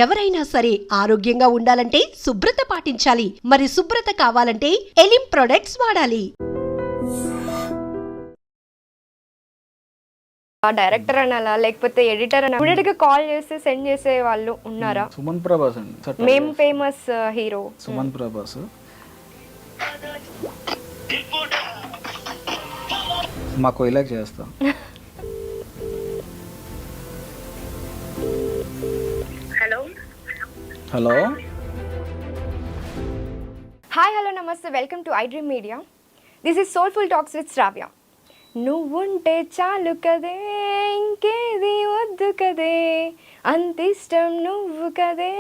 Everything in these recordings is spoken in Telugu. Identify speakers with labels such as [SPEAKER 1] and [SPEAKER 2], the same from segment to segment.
[SPEAKER 1] ఎవరైనా సరే ఆరోగ్యంగా ఉండాలంటే శుభ్రత పాటించాలి. మరి శుభ్రత కావాలంటే ఎలిం ప్రొడక్ట్స్ వాడాలి.
[SPEAKER 2] డైరెక్టర్ అనాలా లేకపోతే ఎడిటర్ అనా ఇమీడియట్ గా కాల్ చేసి సెండ్ చేసే వాళ్ళు ఉన్నారా?
[SPEAKER 3] సుమన్ ప్రభాస్ అండి.
[SPEAKER 2] మేము ఫేమస్ హీరో
[SPEAKER 3] సుమన్ ప్రభాస్ మాకు ఇలా చేస్తాం. హలో
[SPEAKER 2] హాయ్ హలో నమస్తే, welcome to iDream media. This is soulful talks with Sravya. నువ్వుంటే చాలు కదే, ఇంకేది వద్దు కదే, అంత ఇష్టం నువ్వు కదే.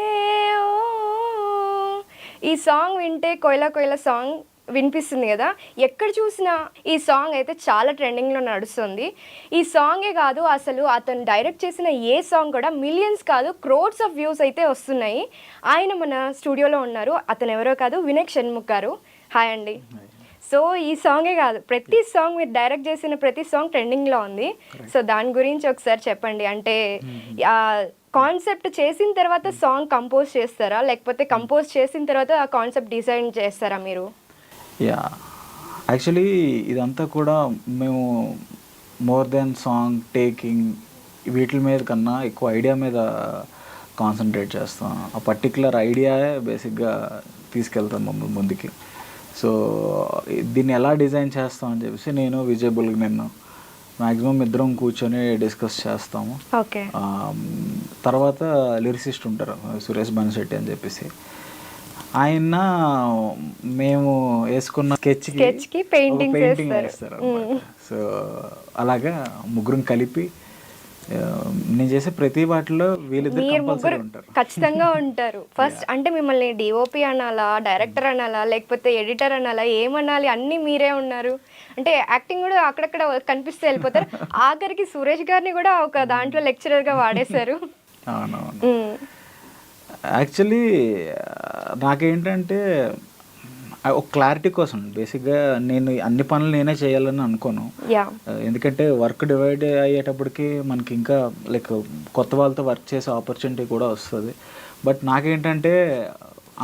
[SPEAKER 2] ఓ ఈ సాంగ్ వింటే కోయిలా కోయిలా సాంగ్ వినిపిస్తుంది కదా, ఎక్కడ చూసినా ఈ సాంగ్ అయితే చాలా ట్రెండింగ్లో నడుస్తుంది. ఈ సాంగే కాదు, అసలు అతను డైరెక్ట్ చేసిన ఏ సాంగ్ కూడా మిలియన్స్ కాదు క్రోడ్స్ ఆఫ్ వ్యూస్ అయితే వస్తున్నాయి. ఆయన మన స్టూడియోలో ఉన్నారు. అతను ఎవరో కాదు, వినాయక్ షణ్ముఖ్ గారు. హాయ్ అండి. సో ఈ సాంగే కాదు, ప్రతి సాంగ్ మీరు డైరెక్ట్ చేసిన ప్రతి సాంగ్ ట్రెండింగ్లో ఉంది. సో దాని గురించి ఒకసారి చెప్పండి. అంటే కాన్సెప్ట్ చేసిన తర్వాత సాంగ్ కంపోజ్ చేస్తారా, లేకపోతే కంపోజ్ చేసిన తర్వాత ఆ కాన్సెప్ట్ డిజైన్ చేస్తారా మీరు?
[SPEAKER 3] యా, యాక్చువల్లీ ఇదంతా కూడా మేము మోర్ దెన్ సాంగ్ టేకింగ్ వీటి మీద కన్నా ఎక్కువ ఐడియా మీద కాన్సన్ట్రేట్ చేస్తాం. ఆ పర్టికులర్ ఐడియా బేసిక్గా తీసుకెళ్తాం మమ్మల్ని ముందుకి. సో దీన్ని ఎలా డిజైన్ చేస్తాం అని చెప్పేసి నేను విజయబుల్గా నిన్న మ్యాక్సిమం ఇద్దరం కూర్చొని డిస్కస్ చేస్తాము.
[SPEAKER 2] ఓకే.
[SPEAKER 3] తర్వాత లిరిసిస్ట్ ఉంటారు సురేష్ బన్శెట్టి అని చెప్పేసి, ఆయన మేము వేసుకున్న స్కెచ్కి పెయింటింగ్ వేస్తారు. సో అలాగా ముగ్గురం కలిపి నేను చేసే ప్రతి వాటిలో వీళ్ళిద్దరు ఉంటారు,
[SPEAKER 2] ఖచ్చితంగా ఉంటారు. ఫస్ట్ అంటే మిమ్మల్ని డిఓపి అనాలా, డైరెక్టర్ అనాలా, లేకపోతే ఎడిటర్ అనాలా, ఏమనాలి, అన్నీ మీరే ఉన్నారు. అంటే యాక్టింగ్ కూడా అక్కడక్కడ కనిపిస్తే వెళ్ళిపోతారు. ఆఖరికి సురేష్ గారిని కూడా ఒక దాంట్లో లెక్చరర్గా వాడేశారు.
[SPEAKER 3] అవునవును. యాక్చువల్లీ నాకేంటంటే ఒక క్లారిటీ కోసం బేసిక్గా నేను అన్ని పనులు నేనే చేయాలని అనుకోను. ఎందుకంటే వర్క్ డివైడ్ అయ్యేటప్పటికి మనకి ఇంకా లైక్ కొత్త వాళ్ళతో వర్క్ చేసే ఆపర్చునిటీ కూడా వస్తుంది. బట్ నాకేంటంటే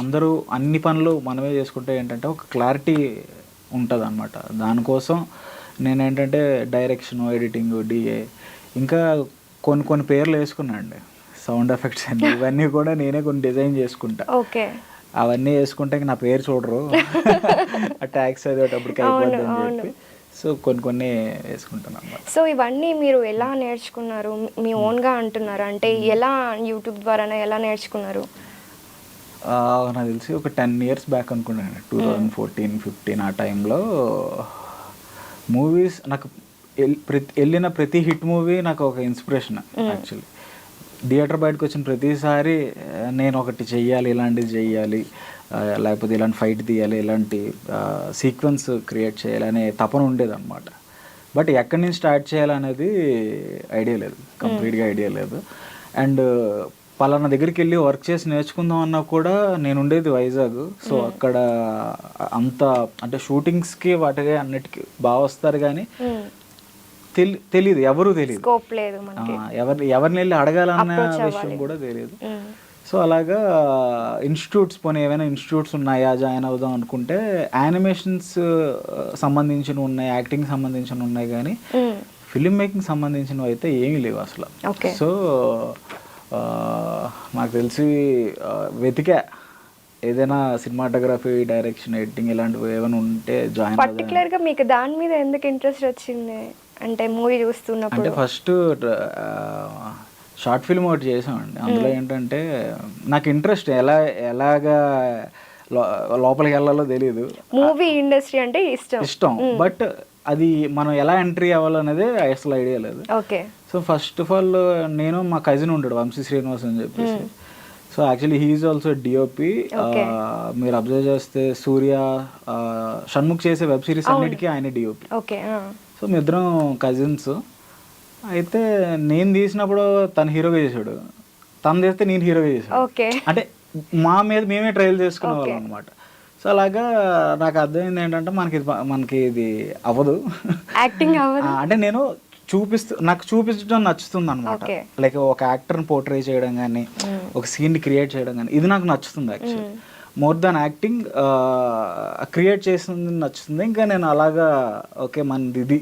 [SPEAKER 3] అందరూ అన్ని పనులు మనమే చేసుకుంటే ఏంటంటే ఒక క్లారిటీ ఉంటుంది అన్నమాట. దానికోసం నేనేంటంటే డైరెక్షన్, ఎడిటింగ్, డిఏ, ఇంకా కొన్ని పేర్లు వేసుకున్నాను అండి. సౌండ్ ఎఫెక్ట్స్ అన్ని ఇవన్నీ కూడా నేనే కొన్ని డిజైన్ చేసుకుంటా.
[SPEAKER 2] ఓకే.
[SPEAKER 3] అవన్నీ వేసుకుంటే నా పేరు చూడరు, ఆ ట్యాక్స్ చదివేటప్పటికి అయిపోద్ది అని చెప్పి సో కొన్ని వేసుకుంటాను అన్నమాట.
[SPEAKER 2] సో ఇవన్నీ మీరు ఎలా నేర్చుకున్నారు? మీ ఓన్గా అంటున్నారు అంటే ఎలా, యూట్యూబ్ ద్వారానే ఎలా నేర్చుకున్నారు?
[SPEAKER 3] నాకు తెలిసి ఒక 10 years బ్యాక్ అనుకున్నాను, 2014-15 ఆ టైంలో మూవీస్ నాకు వెళ్ళిన ప్రతి హిట్ మూవీ నాకు ఒక ఇన్స్పిరేషన్ యాక్చువల్లీ. థియేటర్ బయటకు వచ్చిన ప్రతిసారి నేను ఒకటి చెయ్యాలి, ఇలాంటిది చెయ్యాలి, లేకపోతే ఇలాంటి ఫైట్ తీయాలి, ఇలాంటి సీక్వెన్స్ క్రియేట్ చేయాలి అనే తపన ఉండేదన్నమాట. బట్ ఎక్కడి నుంచి స్టార్ట్ చేయాలనేది ఐడియా లేదు, కంప్లీట్గా ఐడియా లేదు. అండ్ పలానా దగ్గరికి వెళ్ళి వర్క్ చేసి నేర్చుకుందాం అన్నా కూడా నేను ఉండేది వైజాగ్. సో అక్కడ అంత అంటే షూటింగ్స్కి వాటికి అన్నిటికీ బాగా వస్తారు కానీ తెలియదు, ఎవరు తెలియదు, ఎవరిని వెళ్ళి అడగాలన్న విషయం కూడా తెలియదు. సో అలాగా ఇన్స్టిట్యూట్స్ పోనీ ఏమైనా ఇన్స్టిట్యూట్స్ ఉన్నాయా జాయిన్ అవుదాం అనుకుంటే యానిమేషన్స్ సంబంధించినవి ఉన్నాయి, యాక్టింగ్ సంబంధించినవి ఉన్నాయి, కానీ ఫిలిం మేకింగ్ సంబంధించినవి అయితే ఏమీ లేవు అసలు. సో నాకు తెలిసి వెతికా ఏదైనా సినిమాటోగ్రఫీ, డైరెక్షన్, ఎడిటింగ్ ఇలాంటివి ఏమైనా ఉంటే జాయిన్.
[SPEAKER 2] పర్టికులర్గా మీకు దాని మీద ఎందుకు ఇంట్రెస్ట్ వచ్చింది? అంటే మూవీ చూస్తున్నప్పుడు
[SPEAKER 3] అంటే ఫస్ట్ షార్ట్ ఫిల్మ్ ఒకటి చేసామండి. అందులో ఏంటంటే నాకు ఇంట్రెస్ట్ ఎలాగా లోపలికి వెళ్ళాలో తెలియదు.
[SPEAKER 2] మూవీ ఇండస్ట్రీ అంటే ఇష్టం,
[SPEAKER 3] బట్ అది మనం ఎలా ఎంట్రీ అవ్వాలనేది అసలు ఐడియా లేదు.
[SPEAKER 2] Okay. So
[SPEAKER 3] first of all నేను మా కజిన్ ఉంటాడు వంశీ శ్రీనివాస్ అని చెప్పేసి. So actually he's also DOP. మీరు అబ్జర్వ్ చేస్తే సూర్య, షణ్ముఖ్ చేసే వెబ్ సిరీస్ అన్నిటికీ ఆయన డిఓపి.
[SPEAKER 2] ఓకే.
[SPEAKER 3] సో మీ ఇద్దరం కజిన్స్. అయితే నేను తీసినప్పుడు తను హీరోగా చేశాడు, తను చేస్తే నేను హీరోగా చేశాను. అంటే మా మీద మేమే ట్రయల్ చేసుకునే వాళ్ళం అనమాట. సో అలాగా నాకు అర్థమైంది ఏంటంటే మనకి ఇది అవ్వదు,
[SPEAKER 2] యాక్టింగ్
[SPEAKER 3] అంటే నేను నాకు చూపించడం నచ్చుతుంది అనమాట.
[SPEAKER 2] Okay.
[SPEAKER 3] లైక్ ఒక యాక్టర్ని పోర్ట్రే చేయడం కానీ ఒక సీన్ని క్రియేట్ చేయడం కానీ ఇది నాకు నచ్చుతుంది actually. More than acting create చేసింది నచ్చుతుంది. ఇంకా నేను అలాగా ఓకే మనది ఇది,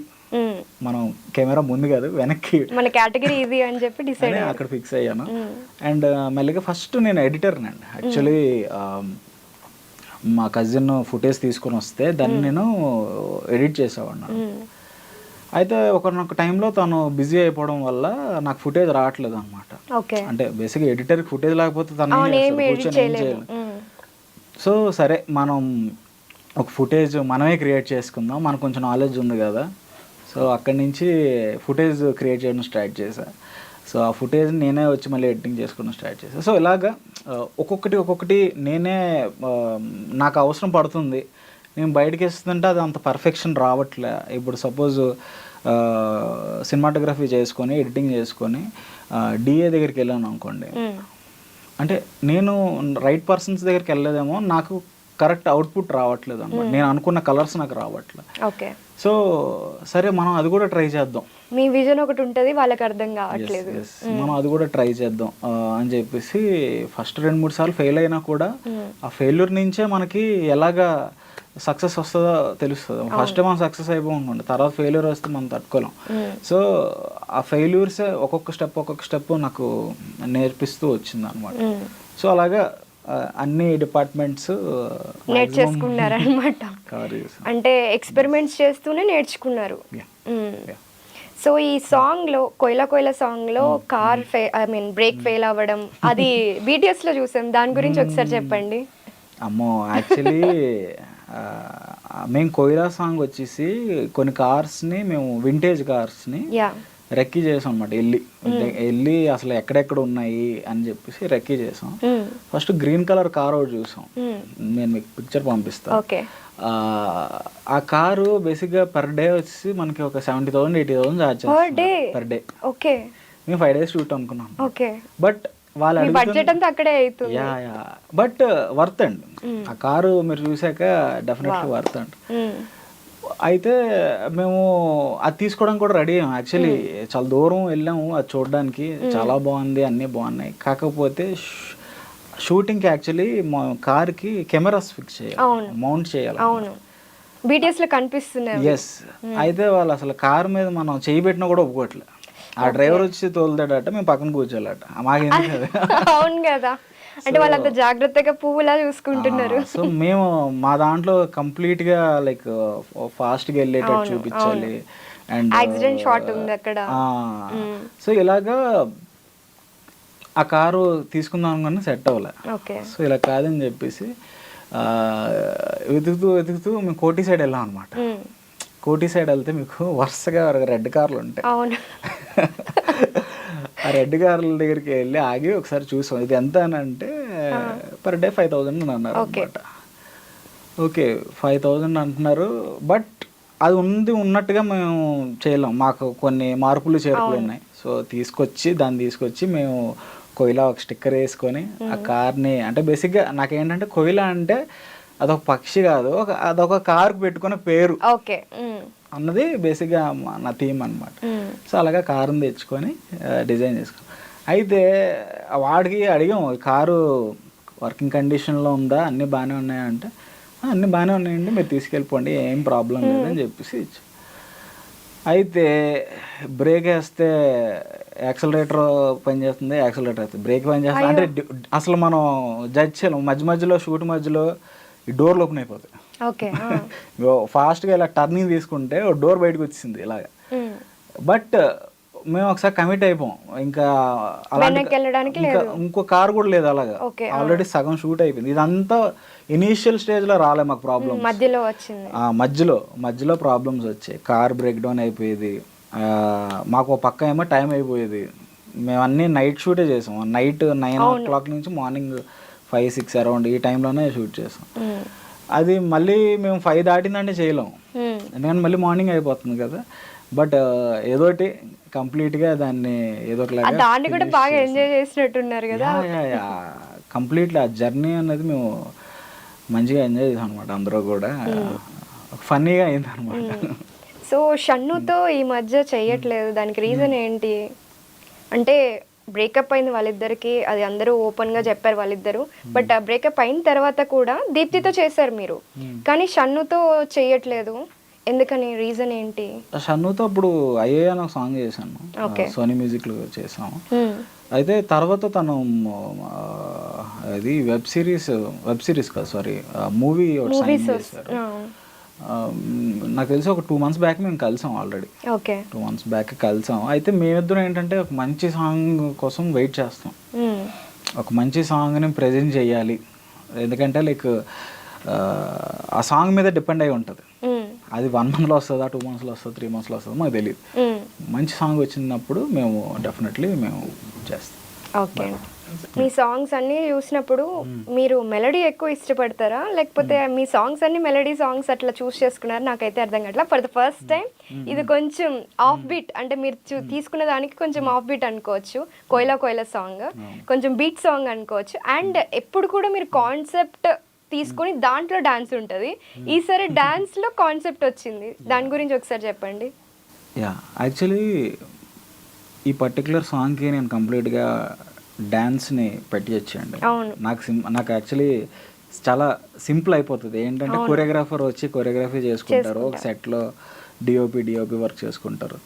[SPEAKER 3] మనం కెమెరా ముందు కాదు వెనక్కి
[SPEAKER 2] మన కేటగిరీ ఇది అని చెప్పి డిసైడ్
[SPEAKER 3] అక్కడ ఫిక్స్ అయ్యాను. అండ్ మెల్లిగా ఫస్ట్ నేను ఎడిటర్ని అండి యాక్చువల్లీ. మా కజిన్ ఫుటేజ్ తీసుకొని వస్తే దాన్ని నేను ఎడిట్ చేసేవాడిని. అయితే ఒకనొక టైంలో తను బిజీ అయిపోవడం వల్ల నాకు ఫుటేజ్ రావట్లేదు అనమాట. అంటే బేసిక్గా ఎడిటర్కి ఫుటేజ్ లేకపోతే తను కూర్చొని ఏం చేయాలి. సో సరే మనం ఒక ఫుటేజ్ మనమే క్రియేట్ చేసుకుందాం, మనకు కొంచెం నాలెడ్జ్ ఉంది కదా. సో అక్కడి నుంచి ఫుటేజ్ క్రియేట్ చేయడం స్టార్ట్ చేశాను. సో ఆ ఫుటేజ్ నేనే వచ్చి మళ్ళీ ఎడిటింగ్ చేసుకోవడం స్టార్ట్ చేశాను. సో ఇలాగా ఒక్కొక్కటి నేనే నాకు అవసరం పడుతుంది. నేను బయటకి వేస్తుంటే అది అంత పర్ఫెక్షన్ రావట్లే. ఇప్పుడు సపోజ్ సినిమాటోగ్రఫీ చేసుకొని ఎడిటింగ్ చేసుకొని డిఏ దగ్గరికి వెళ్ళాను అనుకోండి, అంటే నేను రైట్ పర్సన్స్ దగ్గరికి వెళ్ళలేదేమో, నాకు కరెక్ట్ అవుట్పుట్ రావట్లేదు అనమాట. నేను అనుకున్న కలర్స్ నాకు రావట్లేదు.
[SPEAKER 2] ఓకే.
[SPEAKER 3] సో సరే మనం అది కూడా ట్రై చేద్దాం.
[SPEAKER 2] మీ విజన్ ఒకటి ఉంటుంది, వాళ్ళకి అర్థం కావట్లేదు,
[SPEAKER 3] మనం అది కూడా ట్రై చేద్దాం అని చెప్పేసి ఫస్ట్ 2-3 సార్లు ఫెయిల్ అయినా కూడా ఆ ఫెయిల్యూర్ నుంచే మనకి ఎలాగా సక్సెస్ వస్తుందో తెలుస్తుంది. ఫస్ట్ మనం సక్సెస్ అయిపోకుండా తర్వాత ఫెయిల్యూర్ వస్తే మనం తట్టుకోలేం. సో ఆ ఫెయిల్యూర్సే ఒక్కొక్క స్టెప్ నాకు నేర్పిస్తూ వచ్చింది అనమాట. సో అలాగా అన్ని డిపార్ట్మెంట్స్
[SPEAKER 2] నేర్చేసుకున్నారనమాట. అంటే ఎక్స్పెరిమెంట్స్ చేస్తూనే నేర్చుకున్నారు. సో ఈ సాంగ్లో కోయిలా సాంగ్లో కార్ బ్రేక్ ఫెయిల్ అవ్వడం అది BTSలో చూసాం, దాని గురించి ఒకసారి చెప్పండి.
[SPEAKER 3] అమ్మో యాక్చువల్లీ మేము కోయిలా సాంగ్ వచ్చేసి కొన్ని కార్స్ని మేము వింటేజ్ కార్స్ని రెక్కీ చేసాం అనమాట. వెళ్ళి అసలు ఎక్కడెక్కడ ఉన్నాయి అని చెప్పేసి రెక్కీ చేసాం. ఫస్ట్ గ్రీన్ కలర్ కార్ ఒకటి చూసాం, నేను మీకు పిక్చర్ పంపిస్తాను. ఆ కారు బేసిక్గా పర్ డే వచ్చి మనకి ఒక 70,000 80,000 చార్జ్ పర్ డే. మేము 5 days షూట్ అనుకున్నాం. బట్ వాళ్ళు
[SPEAKER 2] బడ్జెట్ అంతా అక్కడే అవుతుంది.
[SPEAKER 3] బట్ వర్త్ అండి. ఆ కారు మీరు చూసాక డెఫినెట్లీ వర్త్ అండి. అయితే మేము అది తీసుకోవడానికి కూడా రెడీ అయ్యాము. యాక్చువల్లీ చాలా దూరం వెళ్ళాము అది చూడడానికి, చాలా బాగుంది, అన్నీ బాగున్నాయి. కాకపోతే షూటింగ్కి యాక్చువల్లీ మా కార్కి కెమెరాస్ ఫిక్స్ చేయాలి, మౌంట్ చేయాలి.
[SPEAKER 2] BTSలో కనిపిస్తున్నాయి.
[SPEAKER 3] ఎస్. అయితే వాళ్ళు అసలు కార్ మీద మనం చేయి పెట్టినా కూడా ఒప్పుకోవట్లేదు. ఆ డ్రైవర్ వచ్చి తోలుతాడట, మేము పక్కన కూర్చోాలట. మాకేంది
[SPEAKER 2] అవును కదా, అంటే వాళ్ళంత జాగ్రత్తగా పువ్వులా చూసుకుంటున్నారు.
[SPEAKER 3] సో మేము మా దాంట్లో కంప్లీట్ గా లైక్ ఫాస్ట్ గా వెళ్ళేటట్టు చూపించాలి. అండ్
[SPEAKER 2] యాక్సిడెంట్ షాట్ ఉంది అక్కడ.
[SPEAKER 3] సో ఇలాగా ఆ కారు తీసుకుందాం అనుకుని సెట్ అవ్వలే. సో ఇలా కాదని చెప్పేసి వెతుకుతూ మేము కోటి సైడ్ వెళ్ళాం అనమాట. కోటి సైడ్ వెళ్తే మీకు వరుసగా రెడ్ కార్లు ఉంటాయి. ఆ రెడ్ కార్ల దగ్గరికి వెళ్ళి ఆగి ఒకసారి చూసాం, ఇది ఎంత అని అంటే పర్ డే 5,000 అని అన్నారు అనమాట. ఓకే 5,000 అంటున్నారు, బట్ అది ఉన్నట్టుగా మేము చేయలేం, మాకు కొన్ని మార్పులు చేర్పులు ఉన్నాయి. సో దాన్ని తీసుకొచ్చి మేము కోయిలా ఒక స్టిక్కర్ వేసుకొని ఆ కార్ని, అంటే బేసిక్గా నాకేంటంటే కోయిలా అంటే అదొక పక్షి కాదు, అదొక కారుకు పెట్టుకున్న పేరు అన్నది బేసిక్గా నా థీమ్ అనమాట. సో అలాగా కారుని తెచ్చుకొని డిజైన్ చేసుకున్నాం. అయితే వాడికి అడిగాం, కారు వర్కింగ్ కండిషన్లో ఉందా, అన్నీ బాగానే ఉన్నాయంటే అన్నీ బాగానే ఉన్నాయండి, మీరు తీసుకెళ్ళిపోండి, ఏం ప్రాబ్లం లేదని చెప్పేసి ఇచ్చాం. అయితే బ్రేక్ వేస్తే యాక్సలరేటర్ పనిచేస్తుంది, యాక్సలరేటర్ అయితే బ్రేక్ పనిచేస్తుంది. అంటే అసలు మనం జడ్జ్ చేయలేం. మధ్యలో షూట్ మధ్యలో ఈ డోర్లు ఓపెన్ అయిపోతాయి. ఫాస్ట్గా ఇలా టర్నింగ్ తీసుకుంటే డోర్ బయటకు వచ్చింది ఇలాగా. బట్ మేము ఒకసారి కమిట్ అయిపోయాం, ఇంకా ఇంకో కార్ కూడా లేదు అలాగా, ఆల్రెడీ సగం షూట్ అయిపోయింది. ఇదంతా ఇనీషియల్ స్టేజ్లో రాలే మాకు ప్రాబ్లమ్, మధ్యలో ప్రాబ్లమ్స్ వచ్చాయి. కార్ బ్రేక్ డౌన్ అయిపోయేది, మాకు పక్క ఏమో టైం అయిపోయేది. మేము అన్నీ నైట్ షూటే చేసాం. నైట్ 9 o'clock నుంచి మార్నింగ్ 5-6 అరౌండ్ ఈ టైంలోనే షూట్ చేసాం. అది మళ్ళీ మేము 5 దాటిందంటే చేయలేము, ఎందుకంటే మళ్ళీ మార్నింగ్ అయిపోతుంది కదా. బట్ ఏదోటి కంప్లీట్గా దాన్ని ఏదో కంప్లీట్లీ ఆ జర్నీ అనేది మేము మంచిగా ఎంజాయ్ చేసాం అనమాట. అందరూ కూడా ఫన్నీగా అయింది అనమాట.
[SPEAKER 2] సో షన్నుతో ఈ మధ్య చెయ్యట్లేదు, దానికి రీజన్ ఏంటి? అంటే బ్రేకప్ అయింది వాళ్ళిద్దరికి, అది అందరూ ఓపెన్గా చెప్పారు వాళ్ళిద్దరు. బట్ ఆ బ్రేకప్ అయిన తర్వాత కూడా దీప్తితో చేశారు మీరు, కానీ షన్నుతో చెయ్యట్లేదు ఎందుకని? రీజన్ ఏంటి?
[SPEAKER 3] షన్నుతో అప్పుడు అయ్యే అని ఒక సాంగ్ చేశాను, సోనీ మ్యూజిక్లో చేసాము. అయితే తర్వాత తను అది వెబ్ సిరీస్ కాదు సారీ మూవీ సైన్ చేశారు. నాకు తెలిసి ఒక 2 months బ్యాక్ మేము కలిసాం ఆల్రెడీ. 2 months బ్యాక్ కలిసాం. అయితే మేమిద్దరం ఏంటంటే ఒక మంచి సాంగ్ కోసం వెయిట్ చేస్తాం. ఒక మంచి సాంగ్ని ప్రజెంట్ చేయాలి, ఎందుకంటే లైక్ ఆ సాంగ్ మీద డిపెండ్ అయి ఉంటుంది. అది 1 monthలో వస్తుందా, 2 monthsలో వస్తుందా, 3 monthsలో వస్తుందా మాకు తెలియదు. మంచి సాంగ్ వచ్చినప్పుడు మేము డెఫినెట్లీ మేము చేస్తాం.
[SPEAKER 2] ఓకే, మీ సాంగ్స్ అన్నీ చూసినప్పుడు మీరు మెలడీ ఎక్కువ ఇష్టపడతారా, లేకపోతే మీ సాంగ్స్ అన్ని మెలడీ సాంగ్స్ అట్లా చూస్ చేసుకున్నారు? నాకైతే అర్థం కావట్లా. ఫర్ ద ఫస్ట్ టైం ఇది కొంచెం ఆఫ్ బీట్, అంటే మీరు తీసుకున్న దానికి కొంచెం ఆఫ్ బీట్ అనుకోవచ్చు. కోయిలా సాంగ్ కొంచెం బీట్ సాంగ్ అనుకోవచ్చు. అండ్ ఎప్పుడు కూడా మీరు కాన్సెప్ట్ తీసుకొని దాంట్లో డాన్స్ ఉంటుంది, ఈసారి డాన్స్లో కాన్సెప్ట్ వచ్చింది, దాని గురించి ఒకసారి చెప్పండి.
[SPEAKER 3] యాక్చువల్లీ ఈ పర్టికులర్ సాంగ్కి నేను కంప్లీట్గా డాన్స్ని పెట్టి వచ్చాయండి. నాకు యాక్చువల్లీ చాలా సింపుల్ అయిపోతుంది. ఏంటంటే కొరియోగ్రాఫర్ వచ్చి కొరియోగ్రఫీ చేసుకుంటారు, ఒక సెట్లో డిఓపి వర్క్ చేసుకుంటారు.